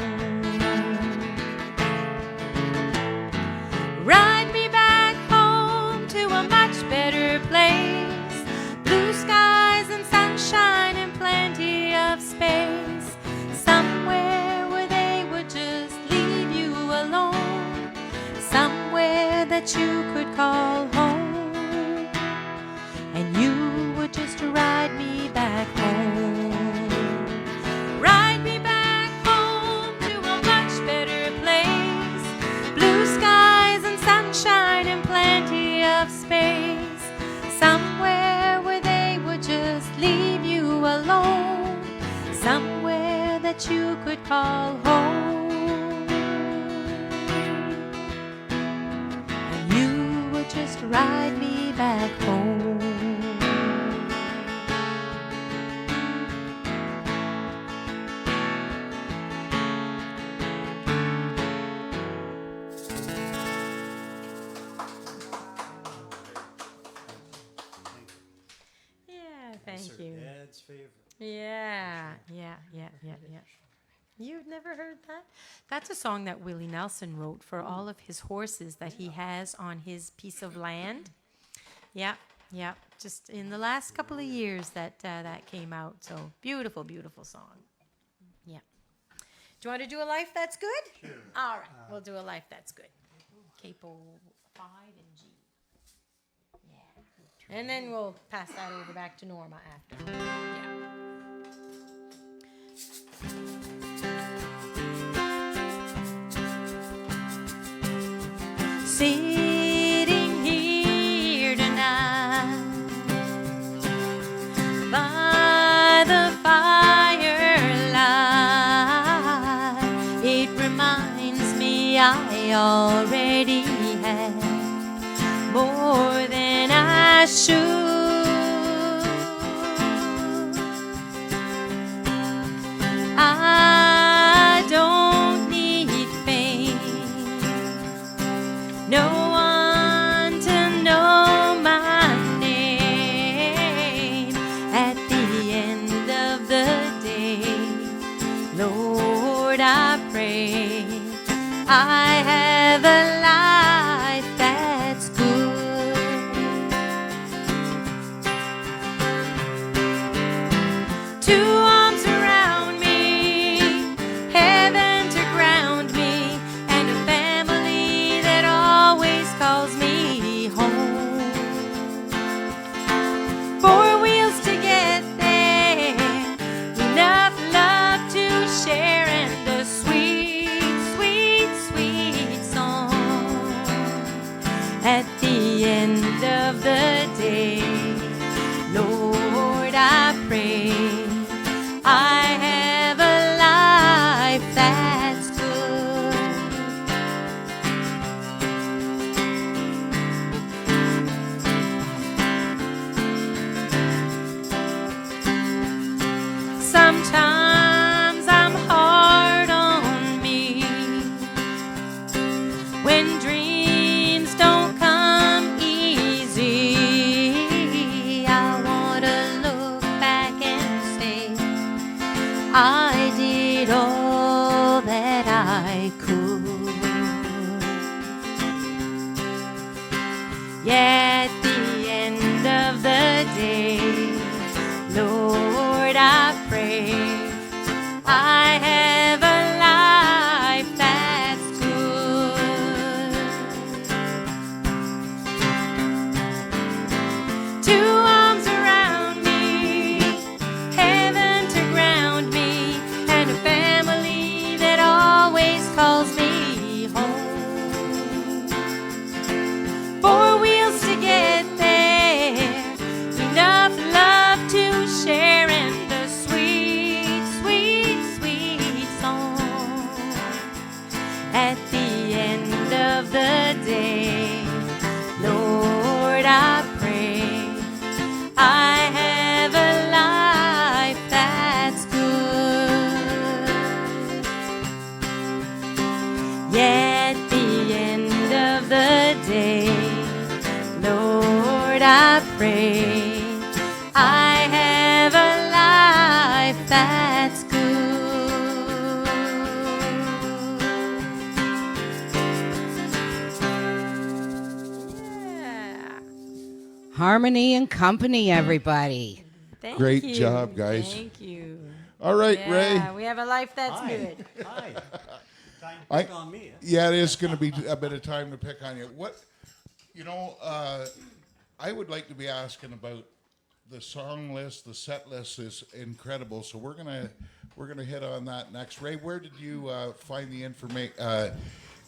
Ride me back home to a much better place. Blue skies and sunshine and plenty of space. Somewhere where they would just leave you alone. Somewhere that you could call home. And you would just ride me back home. Ride me back home to a much better place. Blue skies and sunshine and plenty of space. Somewhere where they would just leave you alone. Somewhere that you could call home. And you would just ride me back home. Thank you. Dad's favorite. Yeah. You've never heard that? That's a song that Willie Nelson wrote for all of his horses that he has on his piece of land. Yeah. Just in the last couple of years that came out. So beautiful, beautiful song. Yeah. Do you want to do a Life That's Good? Sure. All right, we'll do a Life That's Good. Capo 5 and G. And then we'll pass that over back to Norma after. Yeah. Sitting here tonight by the firelight, it reminds me I already had more than I should. I don't need fame, no one to know my name. At the end of the day, Lord, I pray I have a life that's good. Two arms around me, heaven to ground me, and a family that always calls me home. Four wheels to get there, enough love to share, and a sweet, sweet, sweet song. At the end of the day, Lord, I pray Sometimes I'm hard on me when dreams don't come easy. I want to look back and say I did all that I could. Yet at the end of the day, Lord, I pray I have a life that's good. Two arms around me, heaven to ground me, and a family that always calls me home. Four wheels to get there, enough love to share, and a sweet, sweet, sweet song. At the end of the day, Lord, I pray I have a life that's good. Yeah, at the end of the day, Lord, I pray I have a life that's good. Yeah. Harmony and company, everybody. Thank Great you. job, guys. Thank you. All right, Yeah, Ray. we have a life that's Hi. good. Hi. Time to I- pick on me. Huh? Yeah, it is going to be a bit of time to pick on you. I would like to be asking about the song list. The set list is incredible, so we're gonna hit on that next. Ray, where did you find the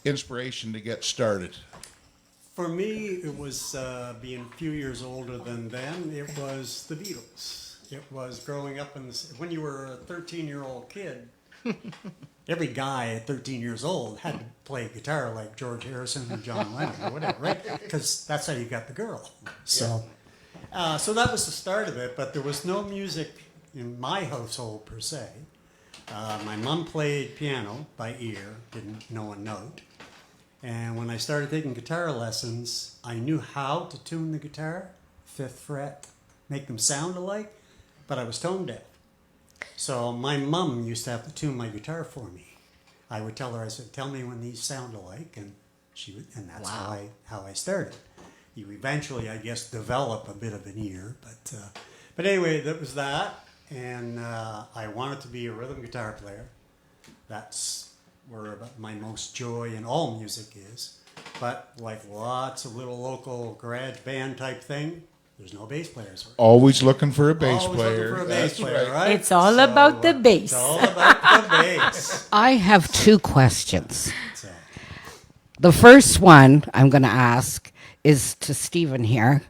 inspiration to get started? For me, it was being a few years older than them. It was the Beatles. It was growing up when you were a 13-year-old kid. Every guy at 13 years old had to play guitar like George Harrison or John Lennon or whatever, right? Because that's how you got the girl. So that was the start of it. But there was no music in my household per se. My mom played piano by ear, didn't know a note. And when I started taking guitar lessons, I knew how to tune the guitar, 5th fret, make them sound alike, but I was tone deaf. So my mom used to have to tune my guitar for me. I would tell her, I said, tell me when these sound alike, and she would, and that's how I started. You eventually, I guess, develop a bit of an ear, but anyway, that was that, and I wanted to be a rhythm guitar player. That's where my most joy in all music is. But like lots of little local garage band type thing, there's no bass players. Always looking for a bass Always player. looking for a bass That's player, right. right? It's all about the bass. It's all about the bass. I have two questions. So, The first one I'm going to ask is to Stephen here.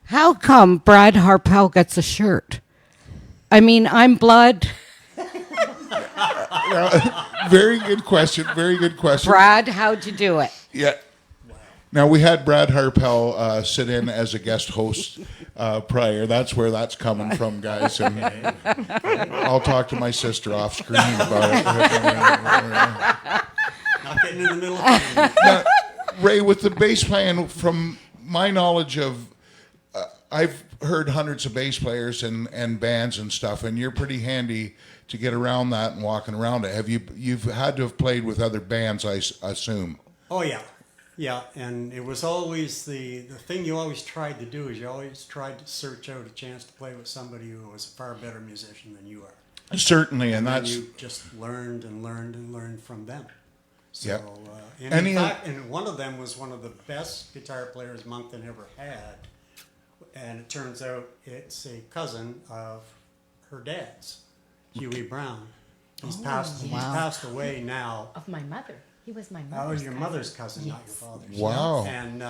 How come Brad Harpel gets a shirt? I mean, I'm blood. Very good question. Very good question. Brad, how'd you do it? Yeah. Now, we had Brad Harpel sit in as a guest host prior. That's where that's coming from, guys. And I'll talk to my sister off screen about it. not getting in the middle of things. Now, Ray, with the bass playing, from my knowledge of, I've heard hundreds of bass players and bands and stuff, and you're pretty handy to get around that and walking around it. You've had to have played with other bands, I assume. Oh, yeah. Yeah, and it was always the thing you always tried to do is you always tried to search out a chance to play with somebody who was a far better musician than you are. Certainly, and then that's you just learned and learned and learned from them. So, Yep. and in fact, and one of them was one of the best guitar players Moncton ever had. And it turns out it's a cousin of her dad's, Huey Brown. He's passed away now. Of my mother. He was my Oh, mother's your cousin. mother's cousin, not your Yes. father's. Wow. And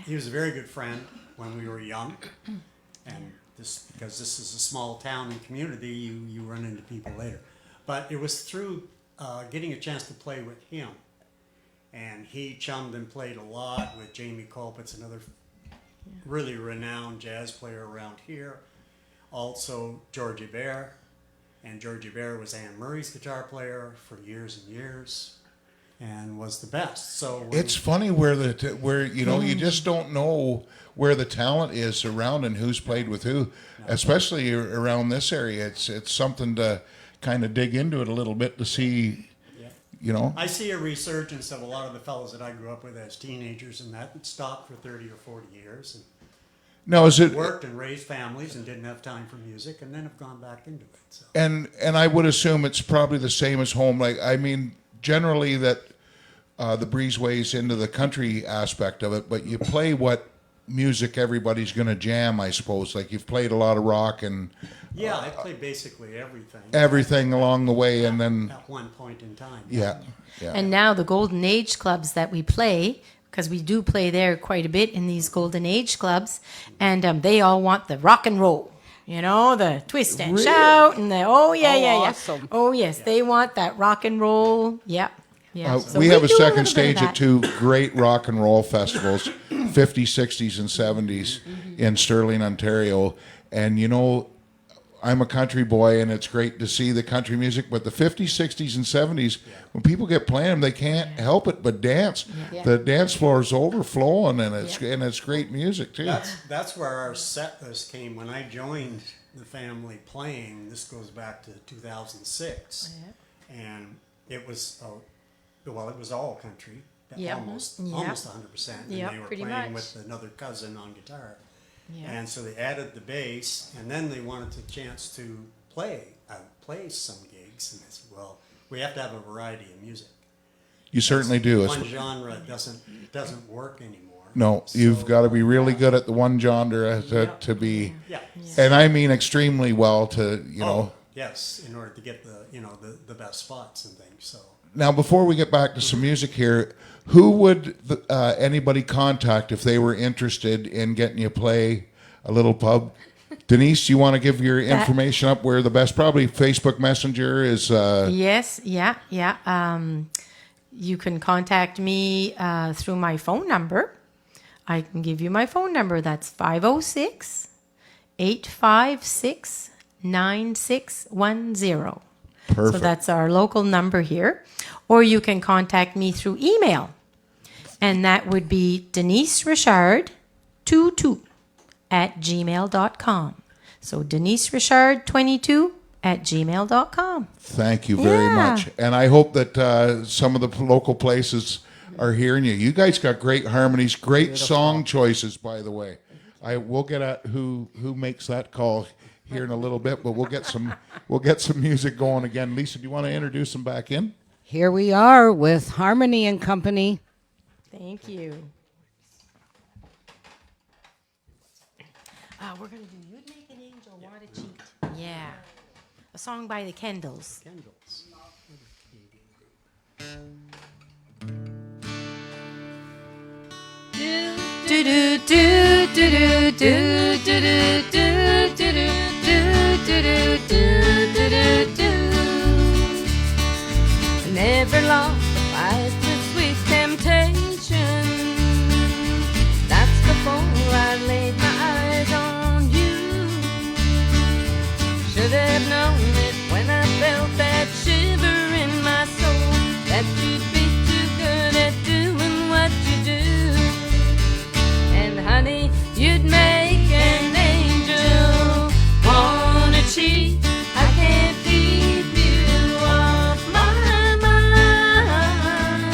he was a very good friend when we were young. And because this is a small town and community, you run into people later. But it was through getting a chance to play with him. And he chummed and played a lot with Jamie Colpitts, another really renowned jazz player around here. also Georgie Bear. And Georgie Bear was Anne Murray's guitar player for years and years, and was the best. So It's funny where you know you just don't know where the talent is around and who's played with who, especially around this area. It's something to kind of dig into it a little bit to see. You know, I see a resurgence of a lot of the fellows that I grew up with as teenagers, and that stopped for 30 or 40 years. And now is it worked and raised families and didn't have time for music, and then have gone back into it. So. and I would assume it's probably the same as home. Like I mean, generally that the Breezeway's into the country aspect of it, but you play what music everybody's going to jam, I suppose. Like you've played a lot of rock and Yeah, I played basically everything along the way, and then at one point in time. yeah. And now the Golden Age clubs that we play, because we do play there quite a bit in these Golden Age clubs, and they all want the rock and roll. You know, the twist and shout, and the awesome. Oh yes, they want that rock and roll. Yeah, yeah. So we have a do second little bit of stage at that. 2 great rock and roll festivals, 50s, 60s, and 70s in Sterling, Ontario. And you know, I'm a country boy, and it's great to see the country music. But the 50s, 60s, and 70s, when people get playing them, they can't help it but dance. Yeah. The dance floor is overflowing, and it's great music too. That's where our set list came when I joined the family playing. This goes back to 2006, and it was it was all country, Yep. almost Yep. almost 100%. And Yep, they were pretty playing much. with another cousin on guitar, Yeah. and so they added the bass, and then they wanted the chance to play some gigs, and they said, well, we have to have a variety of music. You certainly do. One genre doesn't work anymore. No, you've got to be really good at the one genre to be, Yeah. and I mean extremely well to, you know. Oh, yes, in order to get the best spots and things. So Now, before we get back to some music here, who would anybody contact if they were interested in getting you play a little pub? Denise, you want to give your information up where the best, probably Facebook Messenger is? Yes, yeah. You can contact me through my phone number. I can give you my phone number. That's 506-856-9610. Perfect. So that's our local number here. Or you can contact me through email. And that would be DeniseRichard22@gmail.com. So DeniseRichard22@gmail.com. Thank you very much. And I hope that some of the local places are hearing you. You guys got great harmonies, great song choices, by the way. We'll get at who makes that call here in a little bit, but we'll get some music going again. Lisa, do you want to introduce them back in? Here we are with Harmony and Company. Thank you. We're going to do You'd Make an Angel Want to Cheat. Yeah. A song by the Kendalls. Never lost a fight with sweet temptation. That's before I laid my eyes on you. Should have known it when I felt that shiver in my soul, that you'd be too good at doing what you do. And honey, you'd make an angel wanna cheat. I can't keep you off my mind.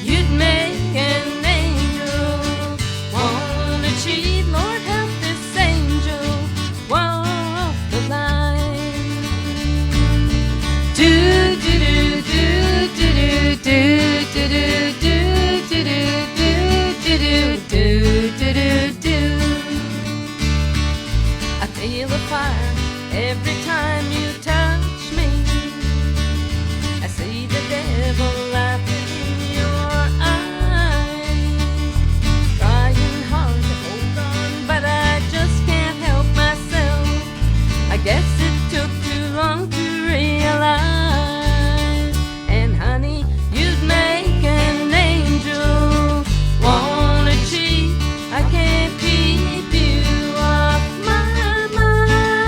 You'd make an angel wanna cheat. Lord, help this angel walk the line. Do do do do do do do do do do do do do do do. I feel the fire every time you touch me. I see the devil laughing in your eyes. Trying hard to hold on, but I just can't help myself. I guess it took too long to realize. And honey, you'd make an angel wanna cheat. I can't keep you off my mind.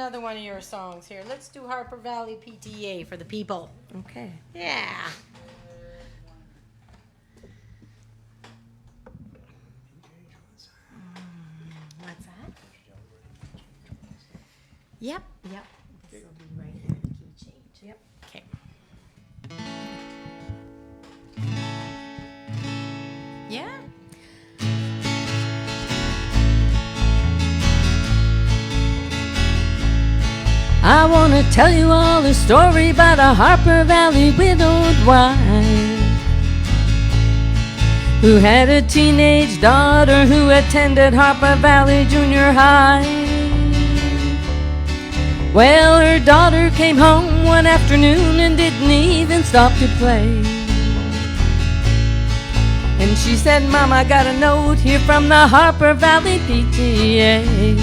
another one of your songs here. Let's do Harper Valley PTA for the people. Okay. Yeah. What's that? Yep. This will be right here, the key change. Yep. Okay. Yeah. I want to tell you all a story about a Harper Valley widowed wife who had a teenage daughter who attended Harper Valley Junior High. Well, her daughter came home one afternoon and didn't even stop to play. And she said, "Mom, I got a note here from the Harper Valley PTA."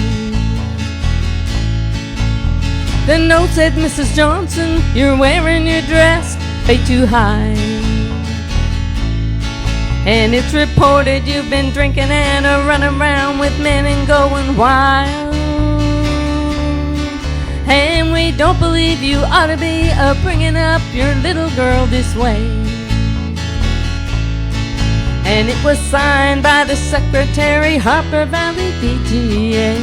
The note said, "Mrs. Johnson, you're wearing your dress way too high. And it's reported you've been drinking and running around with men and going wild. And we don't believe you ought to be bringing up your little girl this way." And it was signed by the secretary, Harper Valley PTA.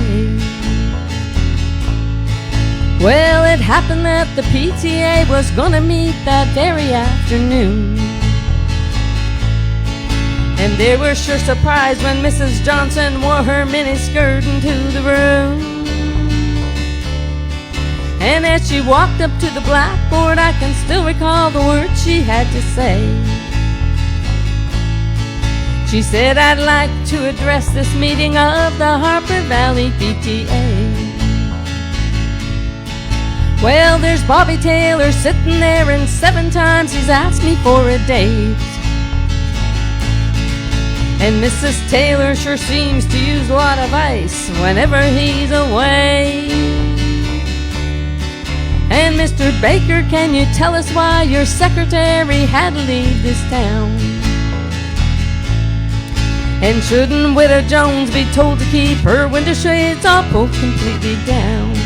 Well, it happened that the PTA was gonna meet that very afternoon. And they were sure surprised when Mrs. Johnson wore her miniskirt into the room. And as she walked up to the blackboard, I can still recall the words she had to say. She said, "I'd like to address this meeting of the Harper Valley PTA. Well, there's Bobby Taylor sitting there, and 7 times he's asked me for a date. And Mrs. Taylor sure seems to use a lot of ice whenever he's away. And Mr. Baker, can you tell us why your secretary had to leave this town? And shouldn't Widow Jones be told to keep her window shades all pulled completely down?"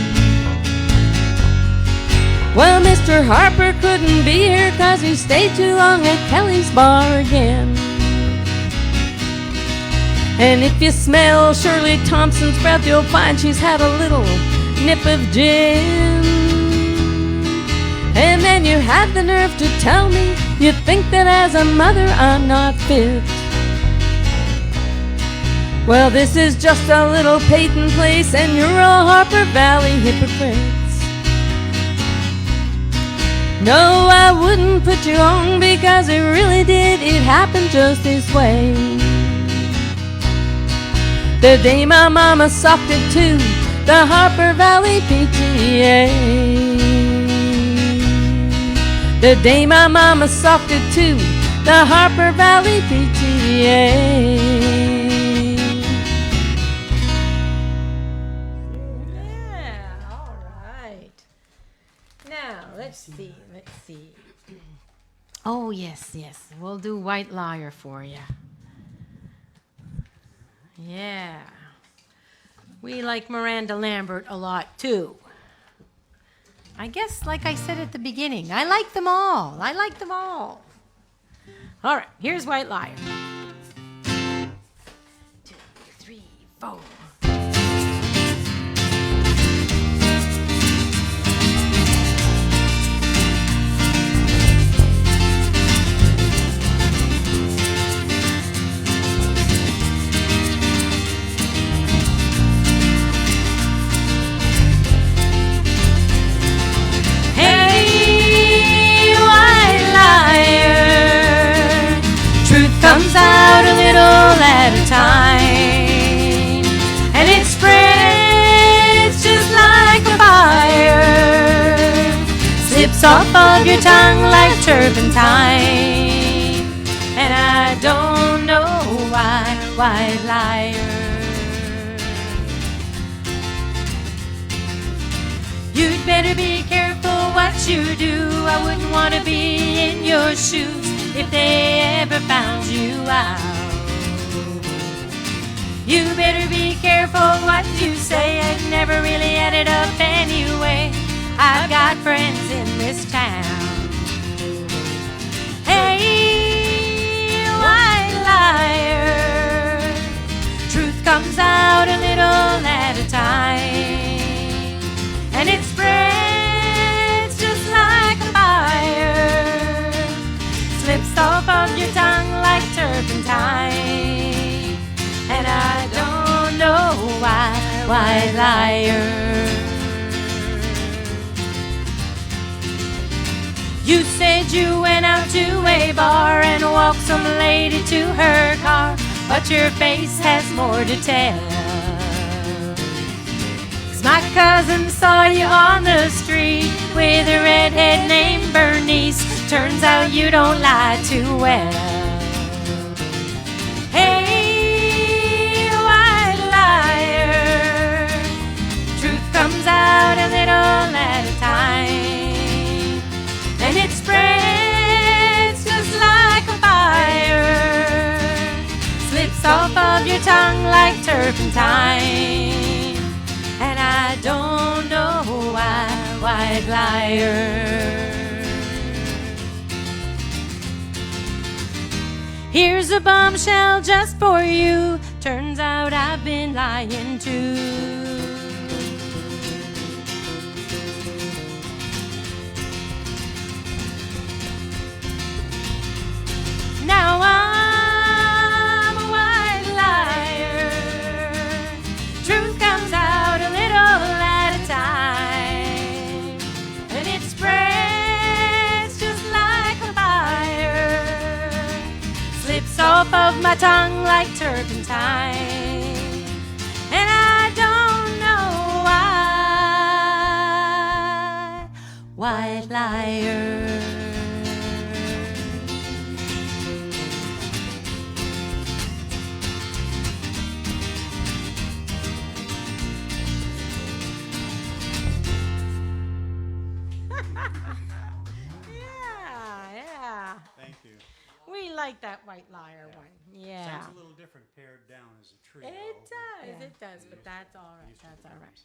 Well, Mr. Harper couldn't be here 'cause he stayed too long at Kelly's bar again. And if you smell Shirley Thompson's breath, you'll find she's had a little nip of gin. And then you had the nerve to tell me you think that as a mother I'm not fit. Well, this is just a little Peyton place, and you're a Harper Valley hypocrite. No, I wouldn't put you on because it really did. It happened just this way. The day my mama socked it to the Harper Valley PTA. The day my mama socked it to the Harper Valley PTA. Yeah, all right. Now, let's see. Oh, yes. We'll do White Liar for you. Yeah. We like Miranda Lambert a lot, too. I guess, like I said at the beginning, I like them all. All right, here's White Liar. 2, 3, 4. Comes out a little at a time, and it spreads just like a fire, slips off of your tongue like turpentine, and I don't know why, White Liar. You'd better be careful what you do. I wouldn't want to be in your shoes if they ever found you out. You better be careful what you say. It never really added up anyway. I've got friends in this town. Hey, white liar, truth comes out a little at a time, and it spreads just like a fire, slips off of your tongue like turpentine. And I don't know why, white liar. You said you went out to a bar and walked some lady to her car, but your face has more to tell. 'Cause my cousin saw you on the street with a redhead named Bernice. Turns out you don't lie too well. Comes out a little at a time, and it spreads just like a fire, slips off of your tongue like turpentine. And I don't know why, white liar. Here's a bombshell just for you. Turns out I've been lying too. Now I'm a white liar. Truth comes out a little at a time, and it spreads just like a fire, slips off of my tongue like turpentine. And I don't know why, white liar. Thank you. We like that white liar one. Yeah. Sounds a little different pared down as a trio. It does, but that's all right. That's all right.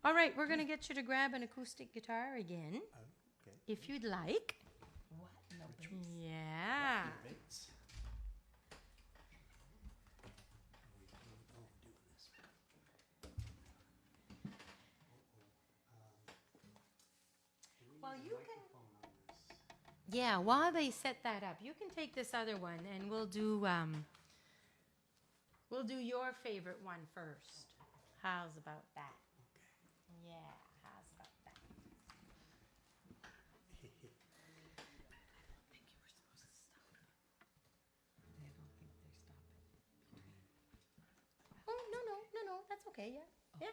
All right, we're going to get you to grab an acoustic guitar again, Okay. if you'd like. Yeah. Bates. Well, you can. Yeah, while they set that up, you can take this other one, and we'll do your favorite one first. How's about that? Yeah, how's about that? Oh, no, that's okay, yeah. Yeah.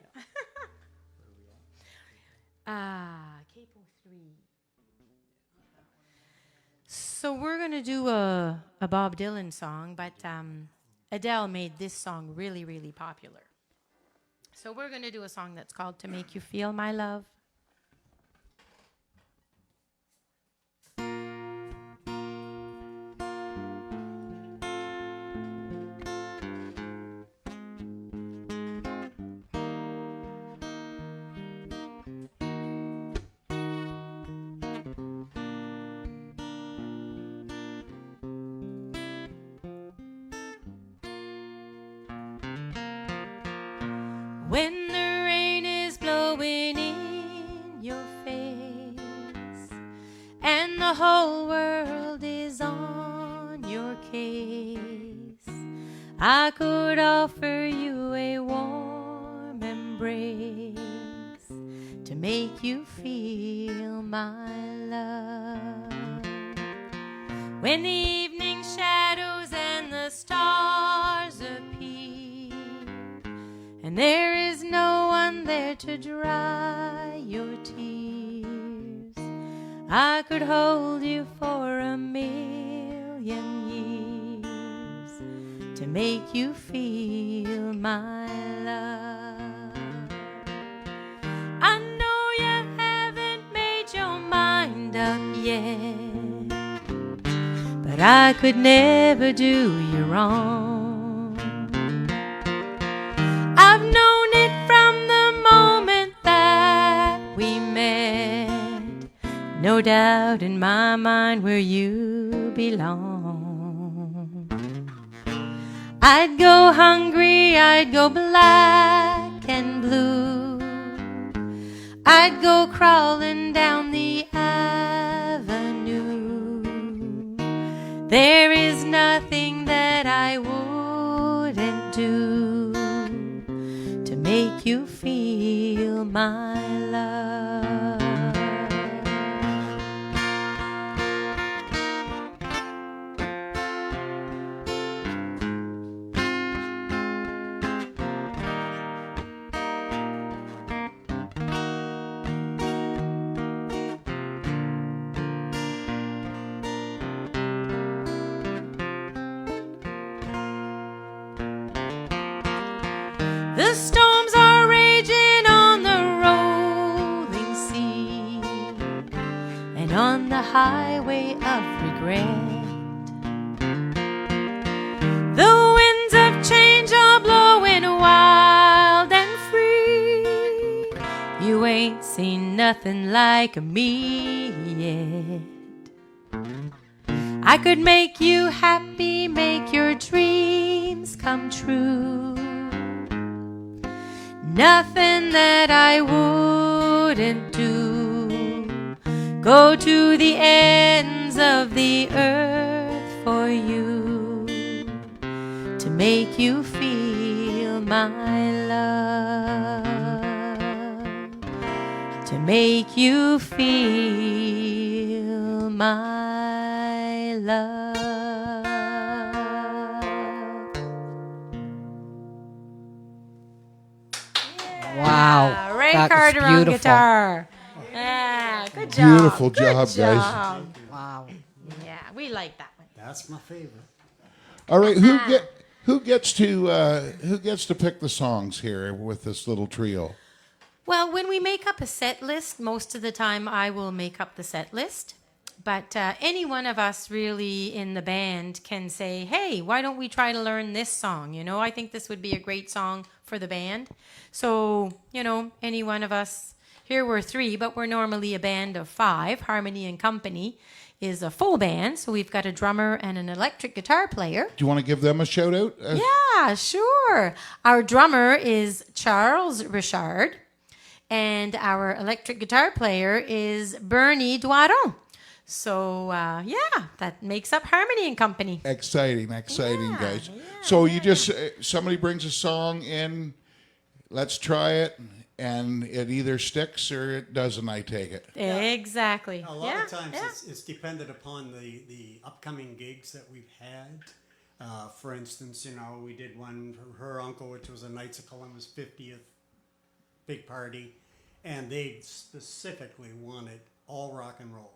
Capo 3. So we're going to do a Bob Dylan song, but Adele made this song really, really popular. So we're going to do a song that's called To Make You Feel My Love. When the rain is blowing in your face and the whole world is on your case, I could offer you a warm embrace to make you feel my love. When the evening shadows and the stars appear, and there is no one there to dry your tears, I could hold you for a million years to make you feel my love. I know you haven't made your mind up yet, but I could never do you wrong. No doubt in my mind where you belong. I'd go hungry, I'd go black and blue. I'd go crawling down the avenue. There is nothing that I wouldn't do to make you feel my love. The storms are raging on the rolling sea and on the highway of regret. The winds of change are blowing wild and free. You ain't seen nothing like me yet. I could make you happy, make your dreams come true. Nothing that I wouldn't do. Go to the ends of the earth for you to make you feel my love. To make you feel my love. Wow. Ray that was Carter on beautiful. guitar. Yeah, good job. Beautiful job, Good guys. job. Wow. Yeah, we like that one. That's my favorite. All right, who gets to pick the songs here with this little trio? Well, when we make up a set list, most of the time I will make up the set list. But any one of us really in the band can say, hey, why don't we try to learn this song? You know, I think this would be a great song for the band. So, you know, any one of us, here we're 3, but we're normally a band of 5. Harmony and Company is a full band. So we've got a drummer and an electric guitar player. Do you want to give them a shout out? Yeah, sure. Our drummer is Charles Richard, and our electric guitar player is Bernie Doiron. So, yeah, that makes up Harmony and Company. Exciting, Yeah, guys. yeah, So you just, somebody brings a song in, let's try it, and it either sticks or it doesn't, I take it. Exactly. A lot of times it's dependent upon the upcoming gigs that we've had. For instance, you know, we did one for her uncle, which was a Knights of Columbus 50th big party, and they specifically wanted all rock and roll.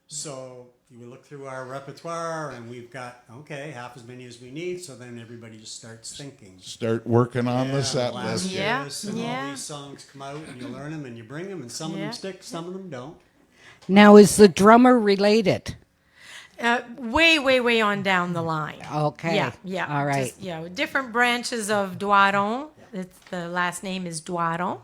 So we look through our repertoire, and we've got, okay, half as many as we need, so then everybody just starts thinking. Start working on the set Last list. Yeah, Kiss, and yeah. all these songs come out, and you learn them, and you bring them, and some of Yeah. them stick, some of them don't. Now, is the drummer related? Way on down the line. Okay. Yeah. All right. Just, different branches of Doiron. It's, the last name is Doiron.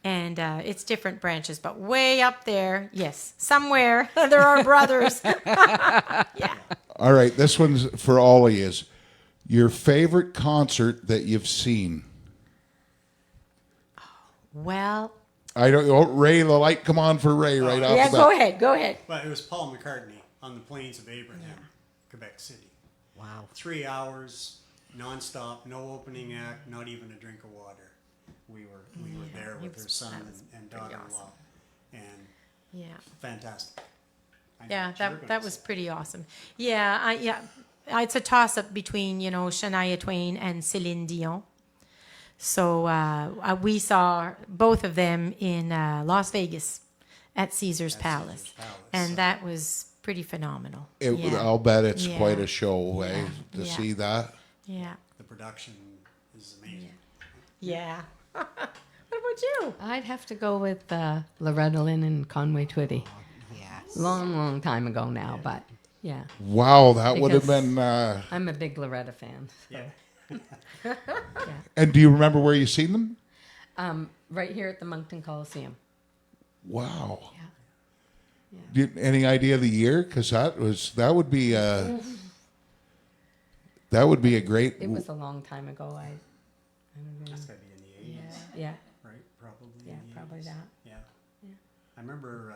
And it's different branches, but way up there, yes, somewhere there are brothers. Yeah. All right, this one's for all of you. Your favorite concert that you've seen? Well, I don't know. Ray, the light come on for Ray right off yeah, the bat. go ahead. But it was Paul McCartney on the Plains of Abraham, Quebec City. Wow. 3 hours, nonstop, no opening act, not even a drink of water. We were there with her son and daughter-in-law, awesome. and Yeah. fantastic. I know Yeah, what you were gonna that was say. pretty awesome. Yeah, it's a toss-up between, Shania Twain and Celine Dion. So we saw both of them in Las Vegas at Caesar's Palace. And that was pretty phenomenal. I'll bet it's Yeah. quite a show, eh, to Yeah. see that. Yeah. The production is amazing. Yeah. What about you? I'd have to go with Loretta Lynn and Conway Twitty. Yes. Long time ago now, but yeah. Wow, that would have Because- been. I'm a big Loretta fan. So. Yeah. And do you remember where you seen them? Right here at the Moncton Coliseum. Wow. Yeah. Any idea of the year? Because that would be a great. It was a long time ago. I don't know. That's got to be in the 80s, Yeah, right? Probably. yeah, in the probably 80s. that. Yeah. I remember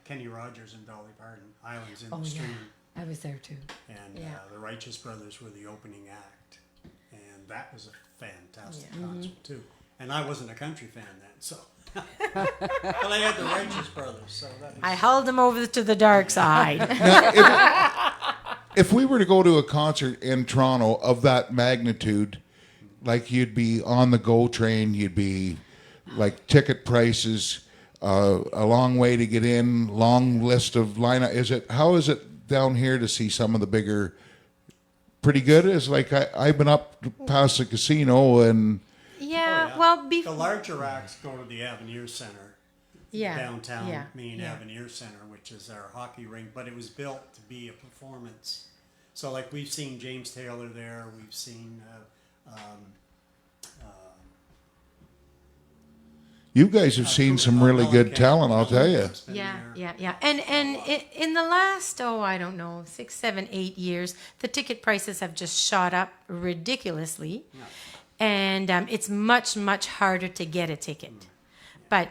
Kenny Rogers and Dolly Parton, Islands in Oh the yeah, Stream. I was there too. And Yeah. the Righteous Brothers were the opening act. And that was a fantastic Yeah. concert, too. And I wasn't a country fan then, so. But I had the Righteous Brothers, so that was... I hauled them over to the dark side. Now, if we were to go to a concert in Toronto of that magnitude, like you'd be on the GO train, you'd be like ticket prices, a long way to get in, long list of lineup. How is it down here to see some of the bigger? Pretty good. It's like I've been up past the casino and Yeah, Oh, yeah. well, The larger acts go to the Avenir Center, yeah, downtown yeah, main yeah. Avenir Center, which is our hockey rink, but it was built to be a performance. So, like, we've seen James Taylor there, we've seen... you guys have seen some really good talent, I'll tell you. Yeah. And in the last, I don't know, 6, 7, 8 years, the ticket prices have just shot up ridiculously. Yeah. And it's much, much harder to get a ticket. But,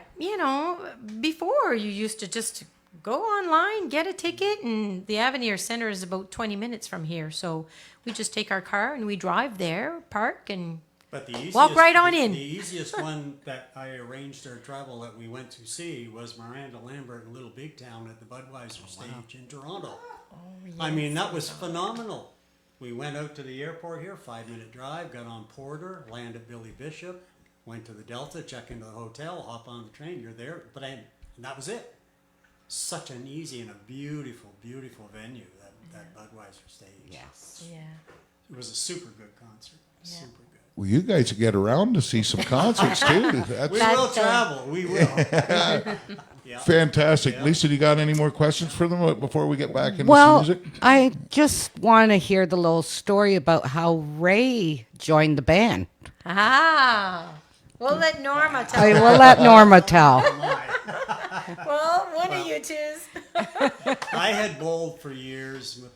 before you used to just go online, get a ticket, and the Avenir Center is about 20 minutes from here. So we just take our car and we drive there, park, and But the easiest, walk right on in. The easiest one that I arranged our travel that we went to see was Miranda Lambert in Little Big Town at the Budweiser stage in Toronto. I mean, that was phenomenal. We went out to the airport here, 5-minute drive, got on Porter, landed at Billy Bishop, went to the Delta, check into the hotel, hop on the train, you're there. And that was it. Such an easy and a beautiful, beautiful venue, that Budweiser stage. Yes. yeah. It was a super good concert. Super good. Well, you guys get around to see some concerts too. That's We will travel. We will. Yeah. fantastic. Yeah. Lisa, do you got any more questions for them before we get back into Well, some music? I just want to hear the little story about how Ray joined the band. Ah, we'll let Norma tell. I will let Norma tell. Well, one of you twos. I had bowled for years with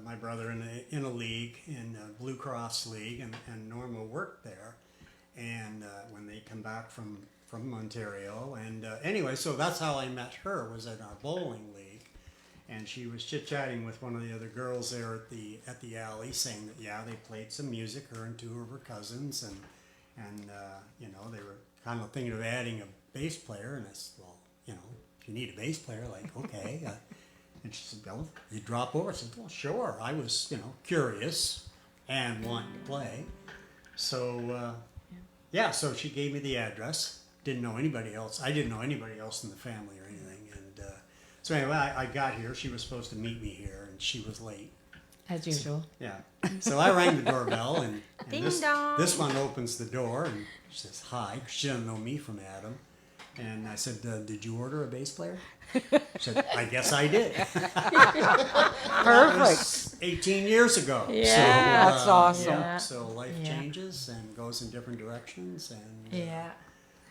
my brother in a league, in a Blue Cross league, and Norma worked there. And when they come back from Ontario, and anyway, so that's how I met her, was at our bowling league, and she was chit chatting with one of the other girls there at the alley, saying that they played some music, her and two of her cousins, and they were kind of thinking of adding a bass player, and I said, well, if you need a bass player, like, okay. And she said, well, you drop over. I said, well, sure. I was, curious and wanting to play. So, so she gave me the address. Didn't know anybody else. I didn't know anybody else in the family or anything. And so anyway, I got here. She was supposed to meet me here, and she was late. As usual. Yeah. So I rang the doorbell, and Ding this, dong. this one opens the door, and she says, hi. She doesn't know me from Adam. And I said, did you order a bass player? She said, I guess I did. Perfect. 18 years ago. Yeah. That's awesome. Yeah, so life Yeah. changes and goes in different directions, and Yeah.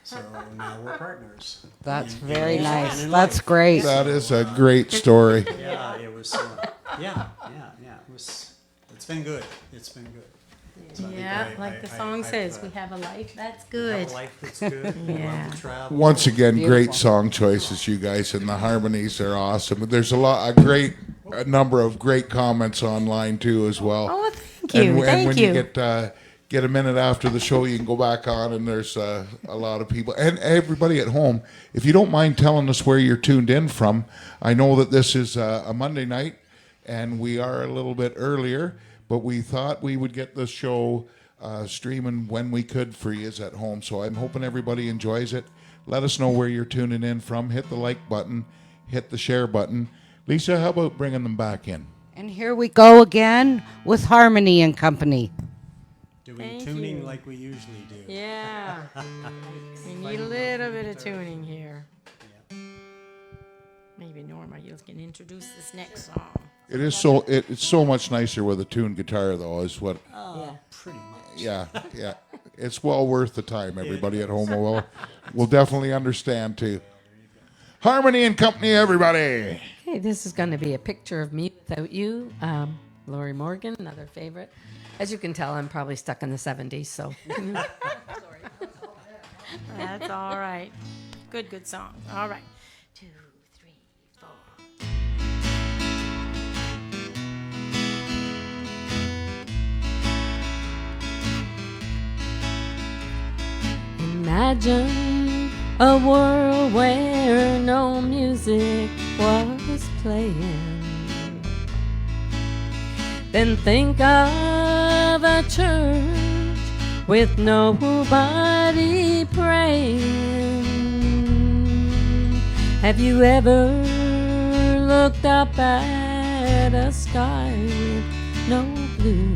so now we're partners. That's In very both nice. and in That's life. great. That is a great story. Yeah, it was. It was. It's been good. It's been good. So I think Yeah, like the song says, we have a life that's good. have a life that's good. We Yeah. love to travel. Once again, Beautiful. great song choices, you guys, and the harmonies are awesome. There's a number of great comments online too, as well. Oh, thank you. And Thank when you. you get a minute after the show, you can go back on, and there's a lot of people and everybody at home. If you don't mind telling us where you're tuned in from, I know that this is a Monday night, and we are a little bit earlier, but we thought we would get the show streaming when we could for you at home. So I'm hoping everybody enjoys it. Let us know where you're tuning in from. Hit the like button, hit the share button. Lisa, how about bringing them back in? And here we go again with Harmony and Company. Doing Thank tuning you. like we usually do. Yeah. We need a little bit of tuning here. Maybe Norma, you can introduce this next song. It is it's so much nicer with a tuned guitar, though. Is what? Yeah. Pretty much. Yeah. It's well worth the time. Everybody at home will definitely understand too. Harmony and Company, everybody. Okay, this is going to be a picture of me without you. Lori Morgan, another favorite. As you can tell, I'm probably stuck in the 70s, so. That's all right. Good song. All right. 2, 3, 4. Imagine a world where no music was playing. Then think of a church with nobody praying. Have you ever looked up at a sky with no blue?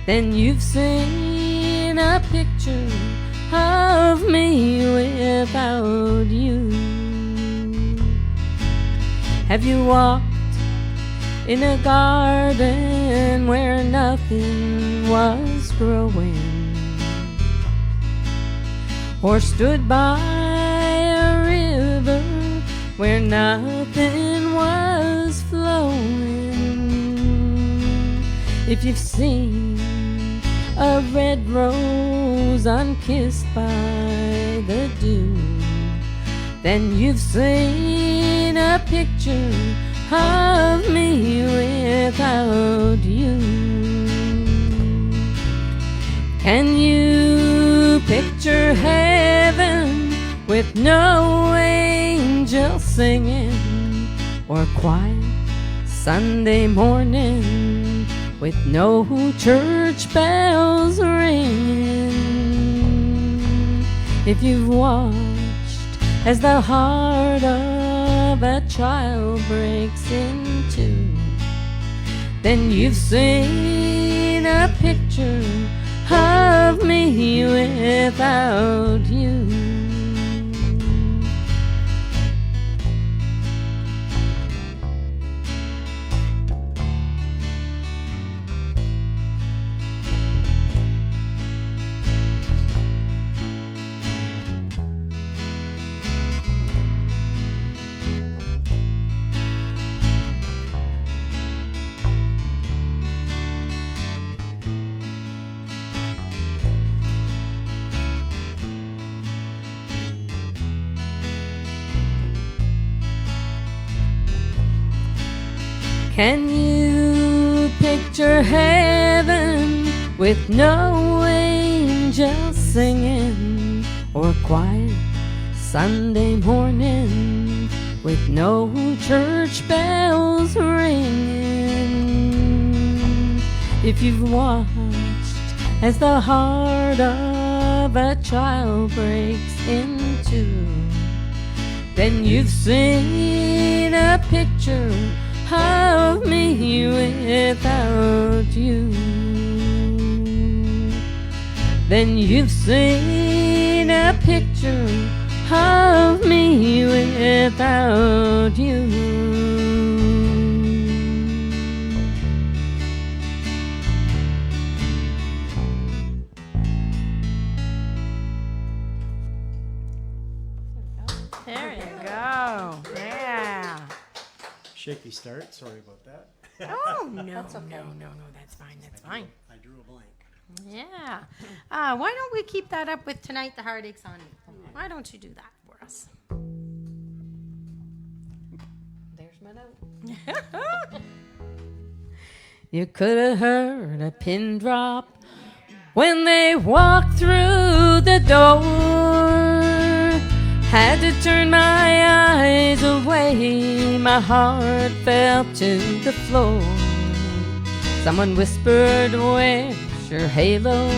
Then you've seen a picture of me without you. Have you walked in a garden where nothing was growing? Or stood by a river where nothing was flowing? If you've seen a red rose unkissed by the dew, then you've seen a picture of me without you. Can you picture heaven with no angels singing, or quiet Sunday morning with no church bells ringing? If you've watched as the heart of a child breaks in two, then you've seen a picture of me without you. Can you picture heaven with no angels singing, or quiet Sunday morning with no church bells ringing? If you've watched as the heart of a child breaks in two, then you've seen a picture of me without you. Then you've seen a picture of me without you. There you go. Yeah. Shaky start. Sorry about that. Oh, no, that's okay. No, that's fine. That's fine. I drew a blank. Yeah. Why don't we keep that up with Tonight the Heartache's on Me? Why don't you do that for us? There's my note. You could have heard a pin drop when they walked through the door. Had to turn my eyes away, my heart fell to the floor. Someone whispered, "Where's your halo?"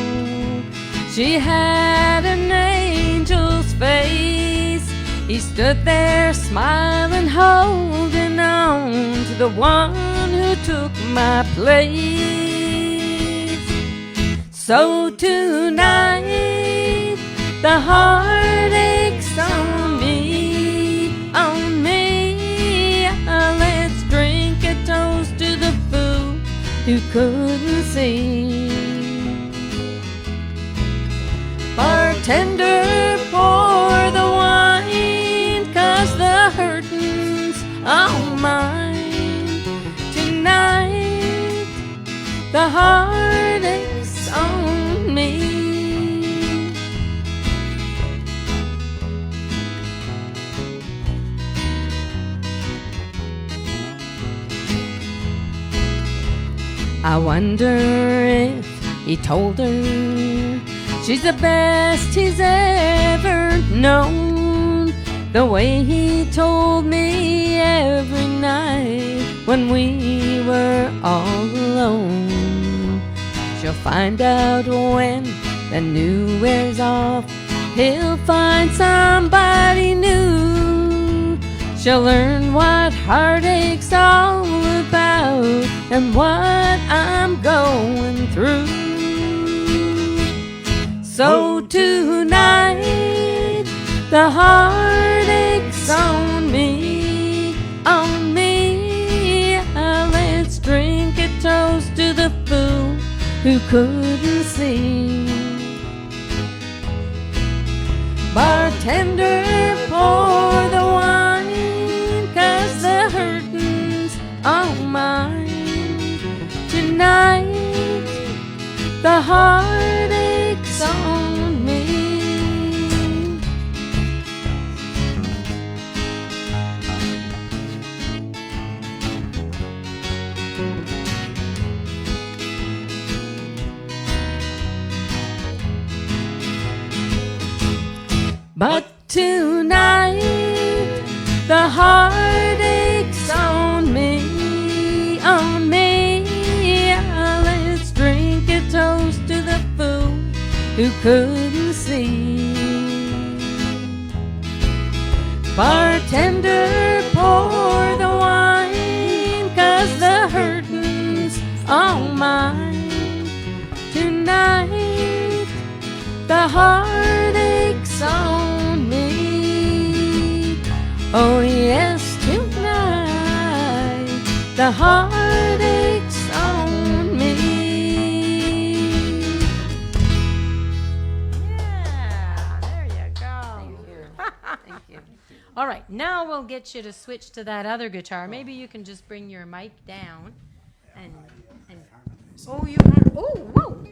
She had an angel's face. He stood there smiling, holding on to the one who took my place. So tonight the heartache's on me, on me. Let's drink a toast to the fool who couldn't see. Bartender, pour the wine, 'cause the I wonder if he told her she's the best he's ever known. The way he told me every night when we were all alone. She'll find out when the new wears off. He'll find somebody new. She'll learn what heartache's all about and what I'm going through. So tonight, the heartache's on me, on me. Let's drink a toast to the fool who couldn't see. Bartender, pour the wine, 'cause the hurting's all mine. Tonight, the heartache's on me. But tonight, the heartache's on me, on me. Let's drink a toast to the fool who couldn't see. Bartender, pour the wine, 'cause the hurting's all mine. Tonight, the heartache's on me. Oh yes, tonight, the heartache's on me. Yeah, there you go. Thank you. All right, now we'll get you to switch to that other guitar. Maybe you can just bring your mic down and oh, you oh, whoa.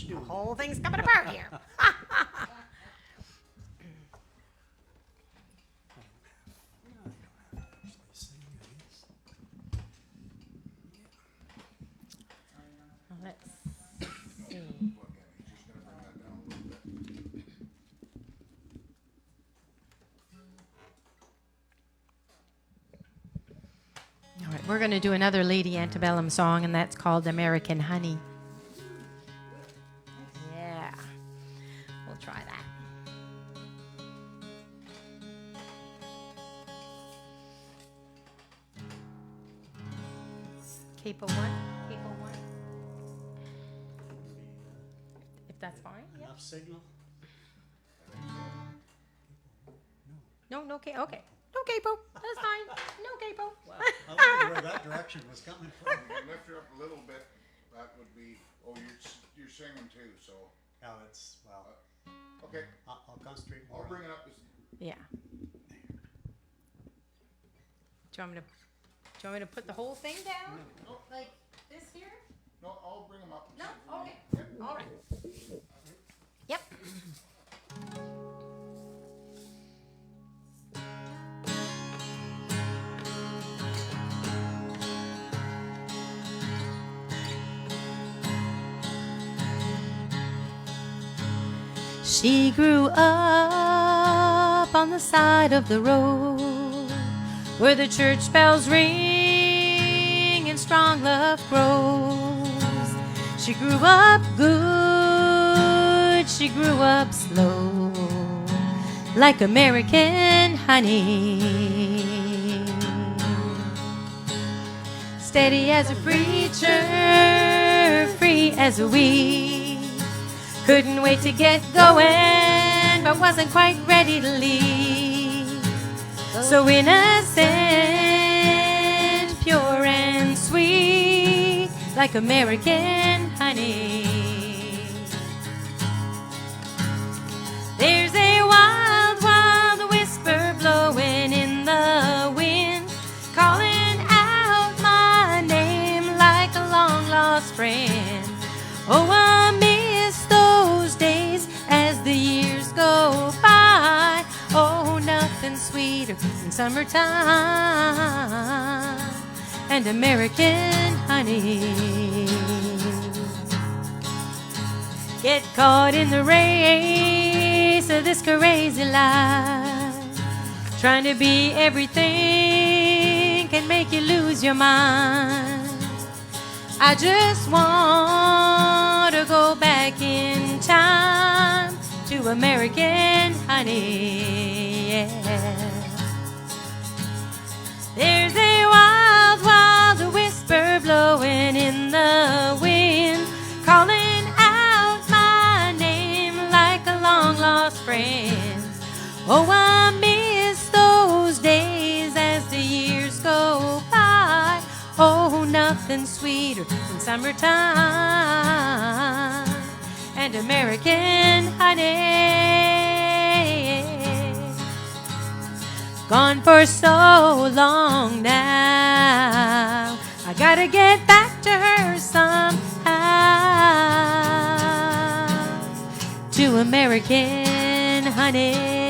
The whole thing's coming apart here. Let's see. All right, we're going to do another Lady Antebellum song, and that's called American Honey. Yeah, we'll try that. Capo 1, Capo 1. If that's fine. Yeah. Enough signal? No, okay. No capo. That's fine. No capo. Wow. I wonder where that direction was coming from. Lift her up a little bit. That would be. Oh, you're singing too, so. Now it's, well, Okay, I'll concentrate more. I'll bring it up. Yeah. Do you want me to put the whole thing down? No. Like this here? No, I'll bring them up. No? Okay. All right. Yep. She grew up on the side of the road where the church bells ring and strong love grows. She grew up good, she grew up slow, like American honey. Steady as a preacher, free as a weed. Couldn't wait to get going, but wasn't quite ready to leave. So innocent, pure and sweet, like American honey. There's a wild, wild whisper blowing in the wind, calling out my name like a long-lost friend. Oh, I miss those days as the years go by. Oh, nothing sweeter than summertime and American honey. Get caught in the race of this crazy life. Trying to be everything can make you lose your mind. I just want to go back in time to American honey, yeah. There's a wild, wild whisper blowing in the wind, calling out my name like a long-lost friend. Oh, I miss those days as the years go by. Oh, nothing sweeter than summertime and American honey. Gone for so long now, I gotta get back to her somehow. To American honey.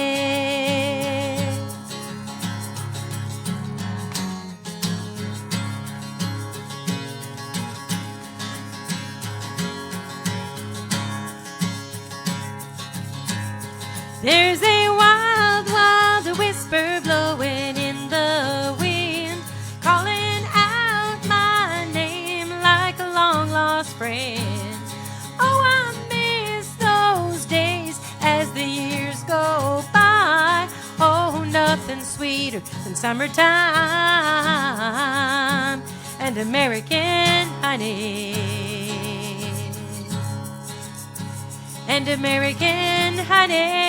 There's a wild, wild whisper blowing in the wind, calling out my name like a long-lost friend. Oh, I miss those days as the years go by. Oh, nothing sweeter than summertime and American honey. And American honey.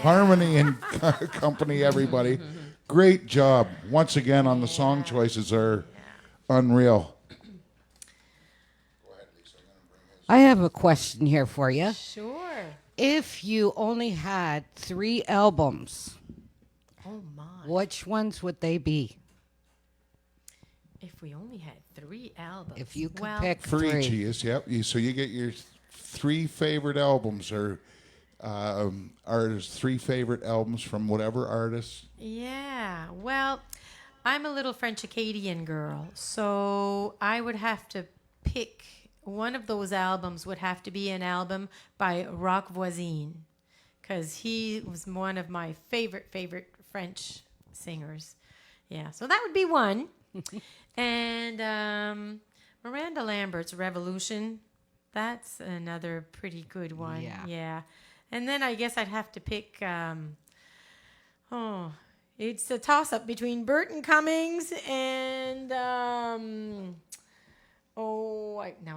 Harmony and Company, everybody. Great job. Once again, on the song choices are unreal. I have a question here for you. Sure. If you only had 3 albums, Oh my. which ones would they be? If we only had 3 albums. If you could well, pick Three, 3. geez, yep. So you get your 3 favorite albums, or artists, 3 favorite albums from whatever artist. Yeah. Well, I'm a little French Acadian girl, so I would have to pick one of those albums. Would have to be an album by Rock Voisine, because he was one of my favorite French singers. Yeah, so that would be one. And Miranda Lambert's Revolution, that's another pretty good one. Yeah. And then I guess I'd have to pick, it's a toss-up between Burton Cummings and, now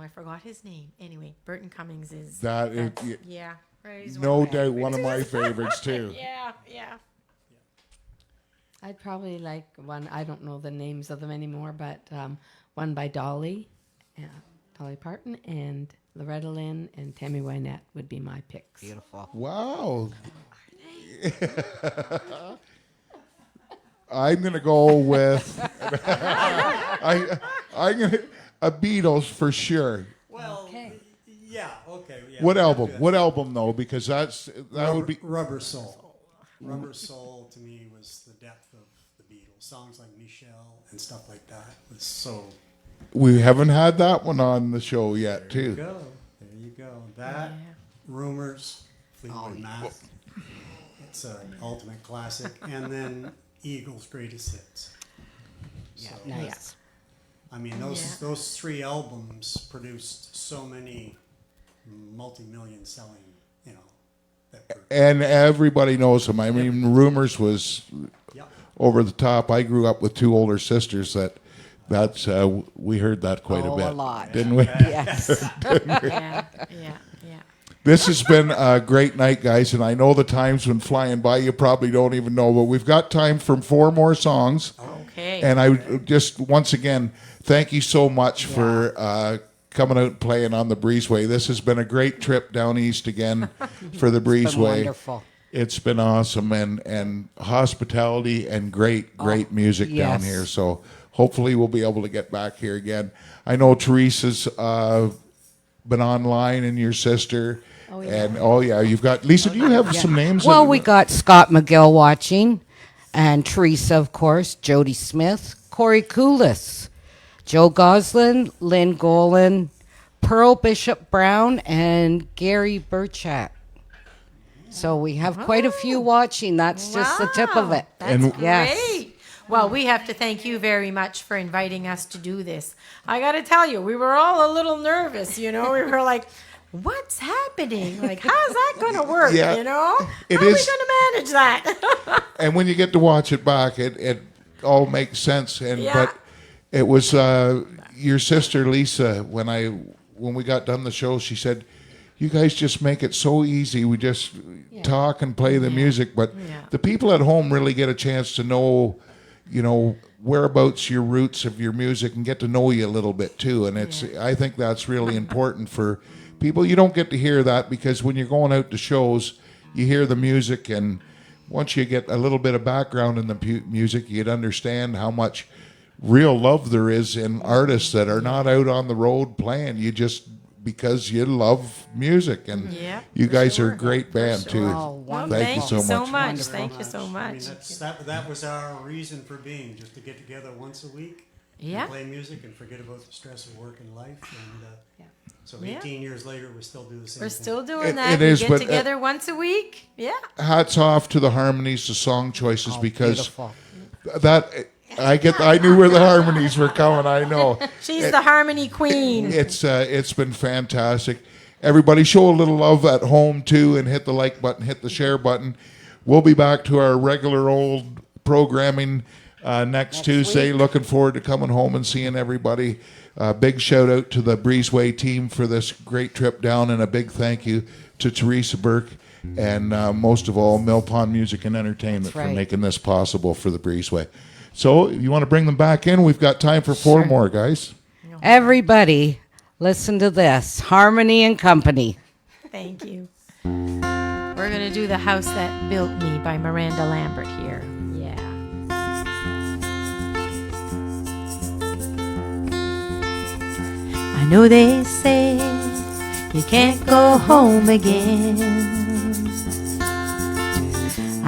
I forgot his name. Anyway, Burton Cummings is... That is, yeah. He's no one of my doubt one of my favorites too. Yeah. I'd probably like one, I don't know the names of them anymore, but one by Dolly Parton, and Loretta Lynn and Tammy Wynette would be my picks. Beautiful. Wow. I'm gonna go with I'm gonna a Beatles for sure. Well, Okay. yeah, okay. Yeah, What we'll album? do that. What album though? Because that would be. Rubber Soul. Rubber Soul to me was the depth of the Beatles. Songs like Michelle and stuff like that was so. We haven't had that one on the show yet, There you too. go. There you go. That, Rumors, Fleetwood Mac. It's an ultimate classic. And then Eagles' Greatest Hits. Yeah, So, nice. I mean, those 3 albums produced so many multi-million selling, that were, And everybody knows him. I mean, Rumors was yep. over the top. I grew up with 2 older sisters that's we heard that quite a bit, A lot. didn't we? Yes. Yeah. This has been a great night, guys, and I know the time's been flying by. You probably don't even know, but we've got time for 4 more songs. Okay. And I would just, once again, thank you so much for coming out and playing on the Breezeway. This has been a great trip down east again for the Breezeway. It's been wonderful. It's been awesome, and hospitality and great music down yes. here. So hopefully we'll be able to get back here again. I know Teresa's been online, and your sister. And you've got Lisa. Do you have some names? Well, we got Scott McGill watching, and Teresa, of course, Jody Smith, Corey Coolis, Joe Goslin, Lynn Golan, Pearl Bishop Brown, and Gary Burchak. So we have quite a few watching. That's just the tip of it. That's And- great. Yes. Well, we have to thank you very much for inviting us to do this. I got to tell you, we were all a little nervous, We were like, what's happening? Like, how's that going to work, Yeah, How it are we going is- to manage that? And when you get to watch it back, it all makes sense. And Yeah. but it was your sister Lisa. When we got done the show, she said, "You guys just make it so easy. We just talk and play the music, but the people at home really get a chance to know, whereabouts your roots of your music and get to know you a little bit too. And I think that's really important for people. You don't get to hear that because when you're going out to shows, you hear the music, and once you get a little bit of background in the music, you'd understand how much real love there is in artists that are not out on the road playing. You just because you love music, and you guys are a great band too. Oh, Well, Thank you so much. Wonderful. Thank you so I mean, much. that was our reason for being, just to get together once a week, Yeah. and play music, and forget about the stress of work and life. And so Yeah. 18 years later, we still do the same We're thing. still doing It- that. it We is, get but, together once a week. Yeah. Hats off to the harmonies, the song choices, Oh, because beautiful. that I knew where the harmonies were coming. I know. She's the harmony queen. It's been fantastic. Everybody show a little love at home too, and hit the like button, hit the share button. We'll be back to our regular old programming next Tuesday. week. Looking forward to coming home and seeing everybody. Big shout out to the Breezeway team for this great trip down, and a big thank you to Teresa Burke, and most of all, Mill Pond Music and Entertainment That's for right. making this possible for the Breezeway. So you want to bring them back in? We've got time for four more, guys. Everybody, listen to this. Harmony and Company. Thank you. We're going to do The House That Built Me by Miranda Lambert here. Yeah. I know they say you can't go home again.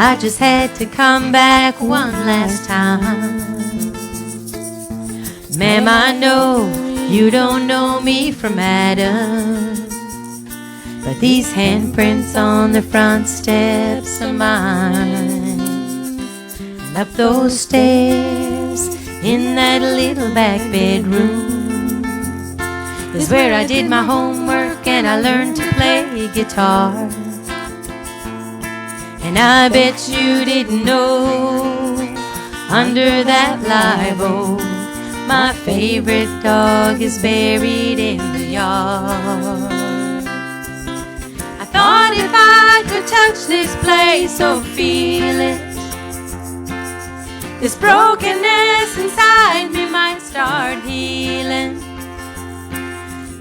I just had to come back one last time. Ma'am, I know you don't know me from Adam, but these handprints on the front steps are mine. And up those stairs in that little back bedroom is where I did my homework and I learned to play guitar. And I bet you didn't know, under that live oak, my favorite dog is buried in the yard. I thought if I could touch this place or feel it, this brokenness inside me might start healing.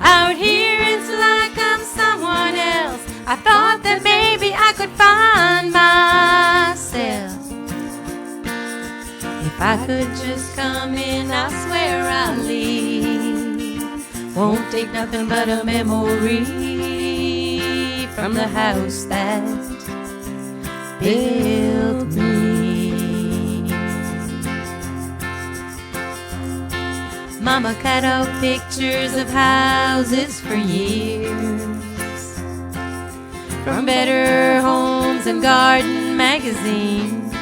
Out here it's like I'm someone else. I thought that maybe I could find myself. If I could just come in, I swear I'll leave. Won't take nothing but a memory from the house that built me. Mama cut out pictures of houses for years, from Better Homes and Garden magazines.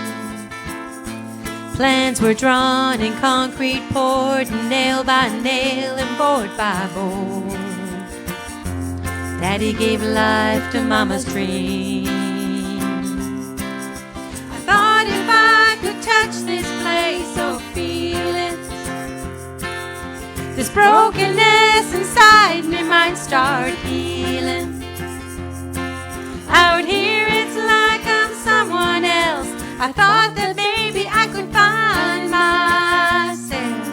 Plans were drawn and concrete poured, and nail by nail and board by board. Daddy gave life to Mama's dream. I thought if I could touch this place or feel it, this brokenness inside me might start healing. Out here it's like I'm someone else. I thought that maybe I could find myself.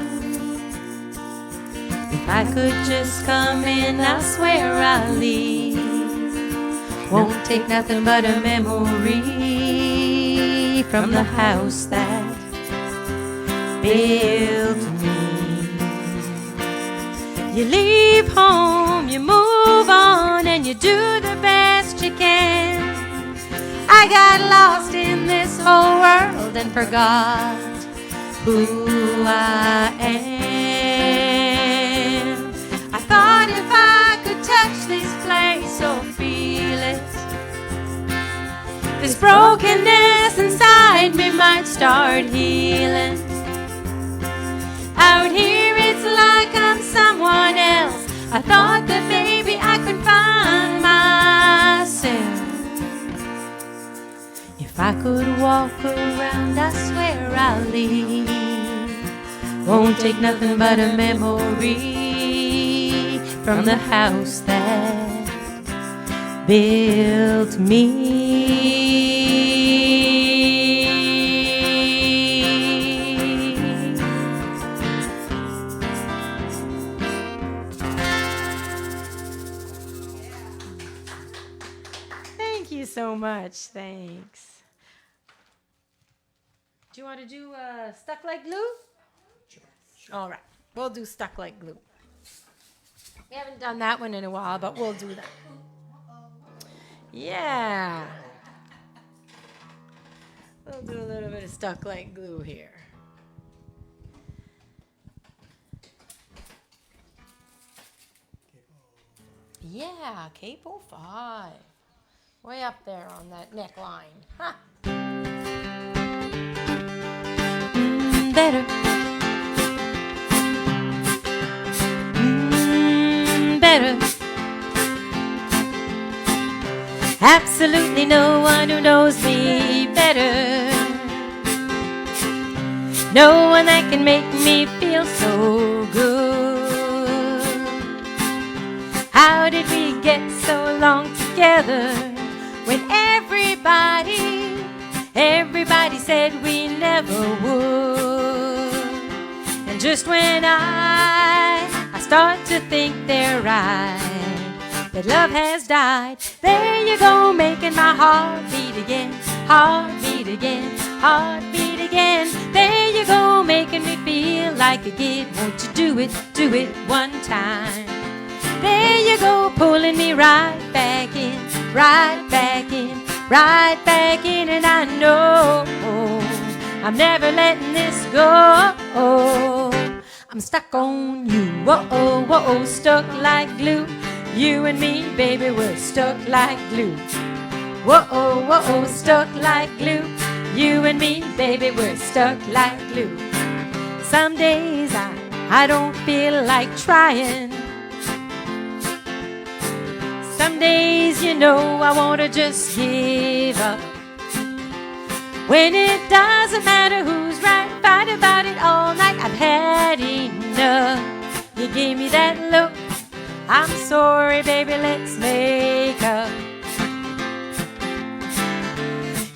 If I could just come in, I swear I'll leave. Won't take nothing but a memory from the house that built me. You leave home, you move on, and you do the best you can. I got lost in this whole world and forgot who I am. I thought if I could touch this place or feel it, this brokenness inside me might start healing. Out here it's like I'm someone else. I thought that maybe I could find myself. If I could walk around, I swear I'll leave. Won't take nothing but a memory from the house that built me. Thank you so much. Thanks. Do you want to do Stuck Like Glue? Sure. All right. We'll do Stuck Like Glue. We haven't done that one in a while, but we'll do that. Yeah. We'll do a little bit of Stuck Like Glue here. Yeah, capo 5. Way up there on that neckline. Ha! Better. Better. Absolutely no one who knows me better. No one that can make me feel so good. How did we get so long together when everybody said we never would? And just when I start to think they're right, that love has died, there you go, making my heart beat again, heart beat again, heart beat again. There you go, making me feel like a kid. Won't you do it one time? There you go, pulling me right back in, right back in, right back in. And I know I'm never letting this go. I'm stuck on you, whoa, whoa, stuck like glue. You and me, baby, we're stuck like glue. Whoa, whoa, stuck like glue. You and me, baby, we're stuck like glue. Some days I don't feel like trying. Some days, you know, I want to just give up. When it doesn't matter who's right, fight about it all night. I've had enough. You gave me that look. I'm sorry, baby, let's make up.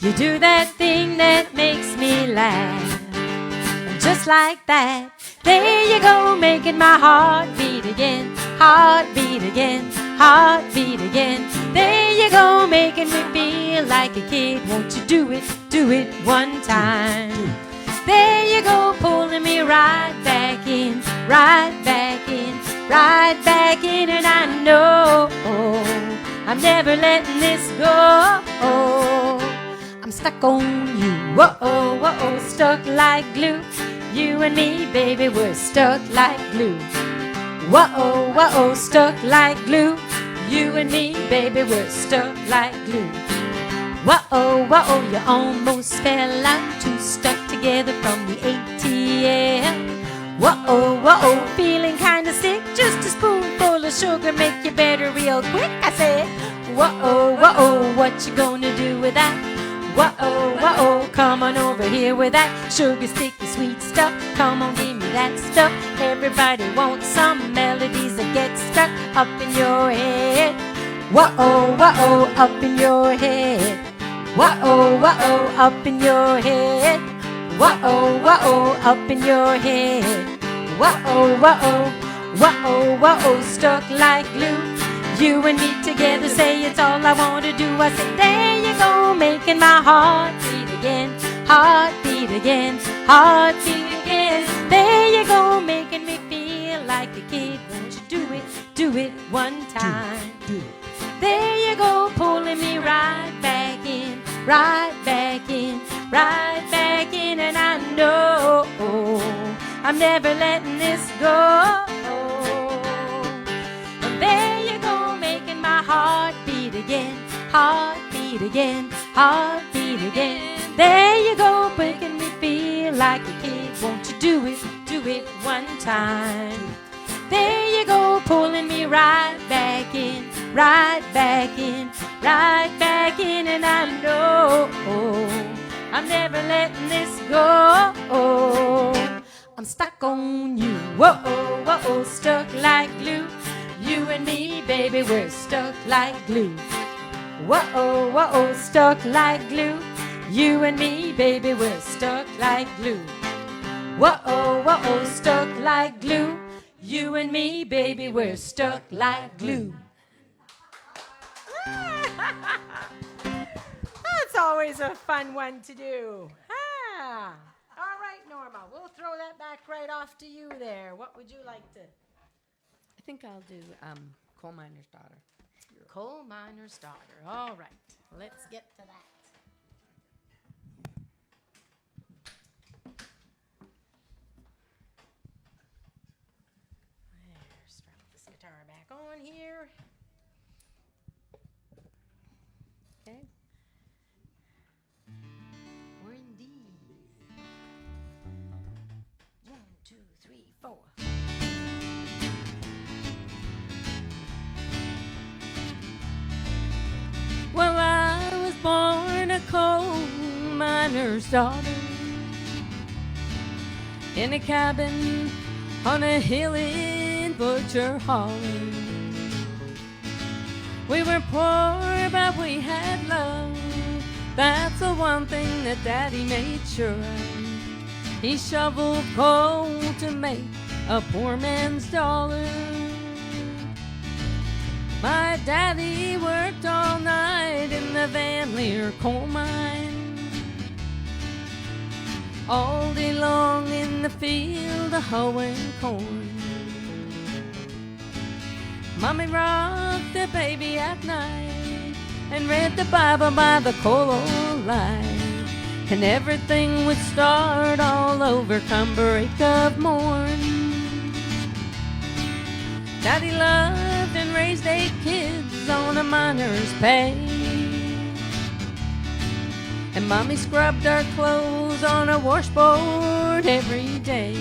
You do that thing that makes me laugh. And just like that, there you go, making my heart beat again, heart beat again, heart beat again. There you go, making me feel like a kid. Won't you do it one time? There you go, pulling me right back in, right back in, right back in. And I know I'm never letting this go. I'm stuck on you, whoa, whoa, stuck like glue. You and me, baby, we're stuck like glue. Whoa, whoa, stuck like glue. You and me, baby, we're stuck like glue. Whoa, whoa, you almost fell out, too stuck together from the ATM. Whoa, whoa, feeling kinda sick, just a spoonful of sugar make you better real quick. I said, whoa, whoa, what you gonna do with that? Whoa, whoa, come on over here with that sugar sticky sweet stuff. Come on, give me that stuff. Everybody wants some melodies that get stuck up in your head. Whoa, whoa, up in your head. Whoa, whoa, up in your head. Whoa, whoa, up in your head. Whoa, whoa, whoa, whoa, stuck like glue. You and me together, say it's all I want to do. I said, there you go, making my heart beat again, heart beat again, heart beat again. There you go, making me feel like a kid. Won't you do it one time. There you go, pulling me right back in, right back in, right back in, and I know I'm never letting this go. And there you go, making my heart beat again, heart beat again, heart beat again. There you go, making me feel like a kid. Won't you do it one time? There you go, pulling me right back in, right back in, right back in, and I know I'm never letting this go. I'm stuck on you, whoa, whoa, stuck like glue. You and me, baby, we're stuck like glue. Whoa, whoa, stuck like glue. You and me, baby, we're stuck like glue. Whoa, whoa, stuck like glue. You and me, baby, we're stuck like glue. That's always a fun one to do. Ah. All right, Norma, we'll throw that back right off to you there. What would you like to? I think I'll do Coal Miner's Daughter. Coal Miner's Daughter. All right, let's get to that. Strap this guitar back on here. Okay. We're in D. 1, 2, 3, 4. Well, I was born a coal miner's daughter in a cabin on a hill in Butcher Hollow. We were poor, but we had love. That's the one thing that Daddy made sure of. He shoveled coal to make a poor man's dollar. My daddy worked all night in the Van Leer coal mine, all day long in the field a hoeing corn. Mommy rocked the baby at night and read the Bible by the coal old light, and everything would start all over come break of morn. Daddy loved and raised 8 kids on a miner's pay, and Mommy scrubbed our clothes on a washboard every day.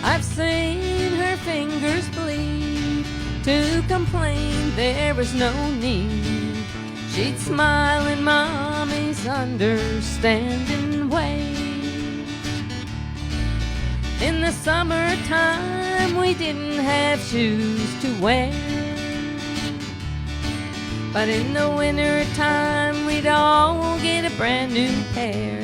I've seen her fingers bleed. To complain there was no need. She'd smile in Mommy's understanding way. In the summertime we didn't have shoes to wear, but in the wintertime we'd all get a brand new pair.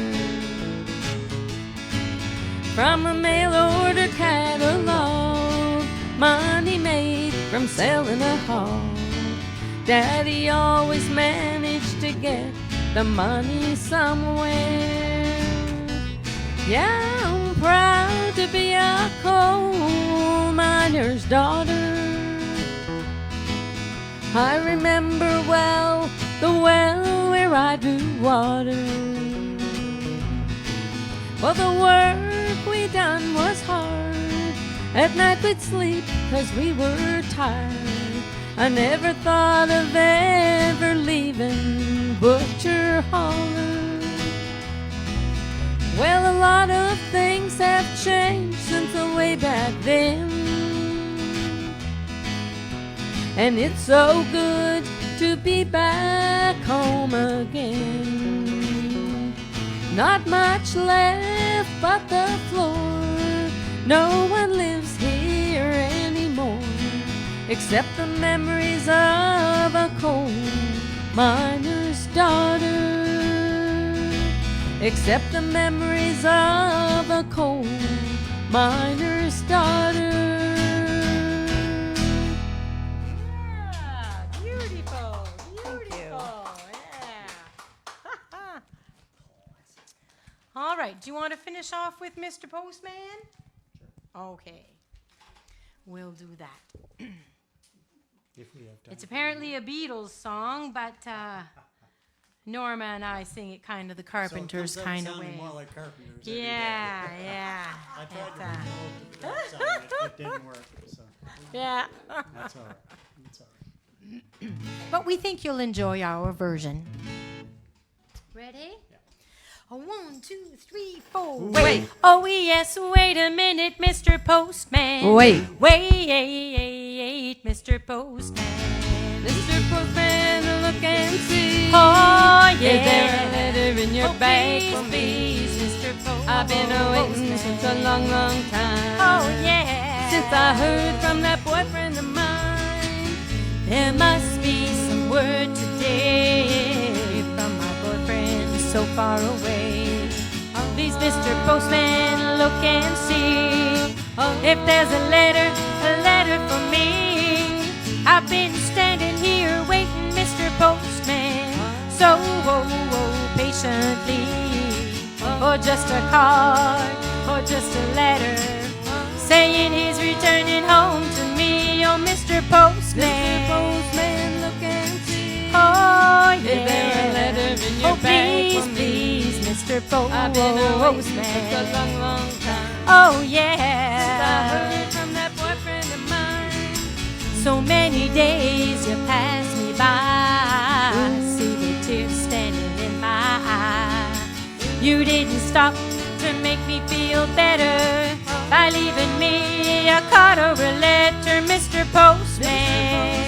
From a mail order catalog, money made from selling a hog, Daddy always managed to get the money somewhere. Yeah, I'm proud to be a coal miner's daughter. I remember well the well where I drew water. Well, the work we done was hard. At night we'd sleep 'cause we were tired. I never thought of ever leaving Butcher Holler. Well, a lot of things have changed since the way back then, and it's so good to be back home again. Not much left but the floor. No one lives here anymore, except the memories of a coal miner's daughter. Except the memories of a coal miner's daughter. Yeah, beautiful, beautiful. Yeah. All right, do you want to finish off with Mr. Postman? Sure. Okay. we'll do that. If we have time. It's apparently a Beatles song, but Norma and I sing it kind of the Carpenters kind of way. More like Carpenters. every day. Yeah. I tried to bring it over to the dark side, it didn't work. So Yeah. that's all right. That's all right. But we think you'll enjoy our version. Ready? A 1, 2, 3, 4. Wait. Oh yes, wait a minute, Mr. Postman. Wait. Wait, Mr. Postman. Mr. Postman, look and see. Oh yeah. Is there a letter in your Oh, bag for please, me? Mr. Postman. I've been waiting since a long, long time. Oh yeah. Since I heard from that boyfriend of mine. There must be some word today from my boyfriend so far away. Please, Mr. Postman, look and see if there's a letter for me. I've been standing here waiting, Mr. Postman, so patiently for just a card or just a letter saying he's returning home to me. Oh, Mr. Postman. Mr. Postman, look and see. Oh, yeah. Is there a letter in your bag please, for me? please, Mr. I've been waiting Postman. since a long, long time. Oh, Since I yeah. heard from that boyfriend of mine. So many days you pass me by. I see the tears standing in my eye. You didn't stop to make me feel better by leaving me a card or a letter, Mr. Postman.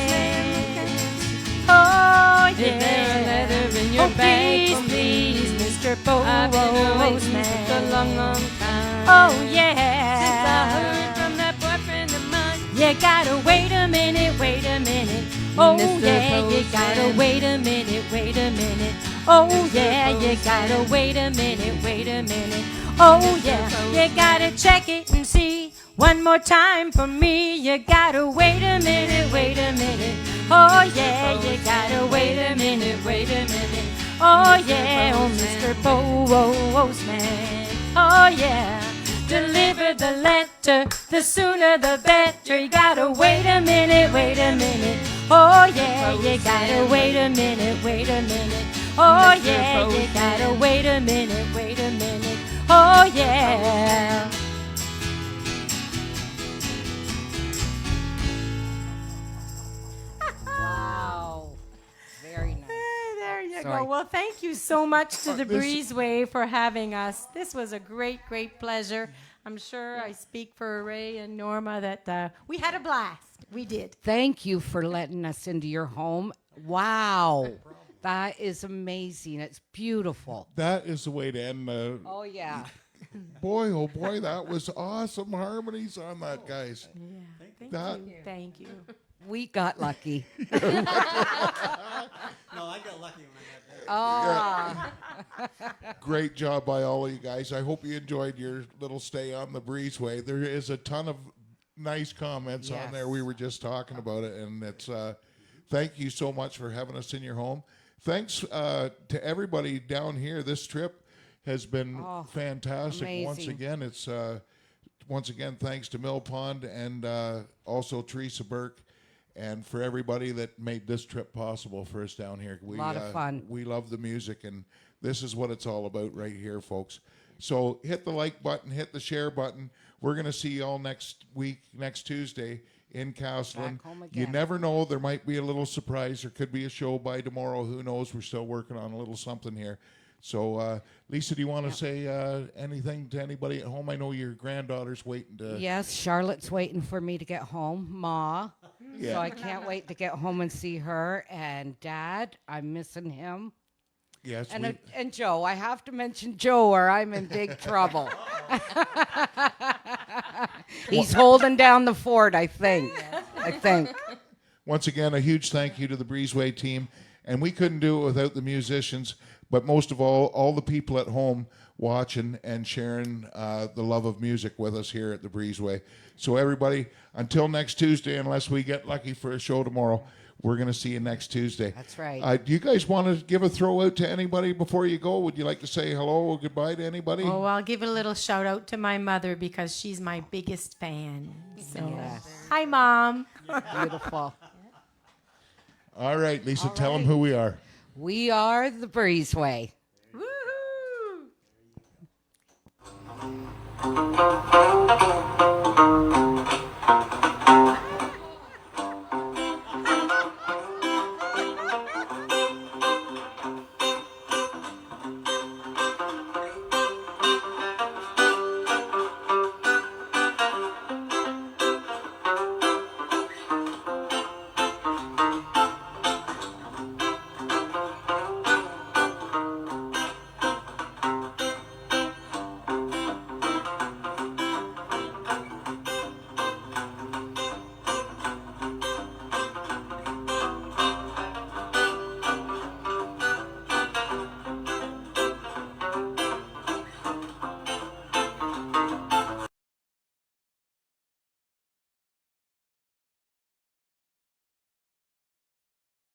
Oh, Is there a yeah. letter in your Oh, bag please, for me? please, Mr. I've been waiting Postman. since a long, long time. Oh, Since I yeah. heard from that boyfriend of mine. You gotta wait a minute, wait a minute. Oh, Mr. yeah, you gotta Postman. wait a minute, wait a minute. Oh, yeah, you gotta wait a minute, wait a minute. Oh, yeah, you gotta check it and see. One more time for me. You gotta wait a minute, wait a minute. Oh, yeah, you gotta wait a minute, wait a minute. Oh, yeah, oh, Mr. Postman. Oh, yeah. Deliver the letter, the sooner the better. You gotta wait a minute, wait a minute. Oh yeah, you gotta wait a minute, wait a minute. Oh yeah, you gotta wait a minute, wait a minute. Oh yeah. Wow, very nice. There you Go. Well, thank you so much to the Breezeway for having us. This was a great, great pleasure. I'm sure I speak for Ray and Norma that we had a blast. We did. Thank you for letting us into your home. Wow. That is amazing. It's beautiful. That is the way to end the. Oh, yeah. Boy, oh boy, that was awesome harmonies on that, guys. Yeah. That- Thank you. We got lucky. No, I got lucky when I got there. Oh, Great job by all of you guys. I hope you enjoyed your little stay on the Breezeway. There is a ton of nice comments on there. Yes. We were just talking about it, and it's thank you so much for having us in your home. Thanks to everybody down here. This trip has been fantastic. Once amazing. again, it's once again thanks to Mill Pond and also Teresa Burke. And for everybody that made this trip possible for us down here. We, Lot of fun. We love the music, and this is what it's all about right here, folks. So hit the like button, hit the share button. We're going to see you all next week, next Tuesday in Castleton. Back home You again. never know. There might be a little surprise. There could be a show by tomorrow. Who knows? We're still working on a little something here. So, Lisa, do you want to say anything to anybody at home? I know your granddaughter's waiting to... yes, Charlotte's waiting for me to get home. Ma. Yeah. So I can't wait to get home and see her. And Dad, I'm missing him. Yes, And Joe, I have to mention Joe or I'm in big trouble. He's holding down the fort, I think. Once again, a huge thank you to the Breezeway team. And we couldn't do it without the musicians, but most of all the people at home watching and sharing the love of music with us here at the Breezeway. So everybody, until next Tuesday, unless we get lucky for a show tomorrow, we're going to see you next Tuesday. That's right. Do you guys want to give a throw out to anybody before you go? Would you like to say hello or goodbye to anybody? Oh, I'll give a little shout out to my mother because she's my biggest fan. So, Yes. hi, Mom. Beautiful. All right, Lisa, tell them who we are. We are the Breezeway. Woohoo!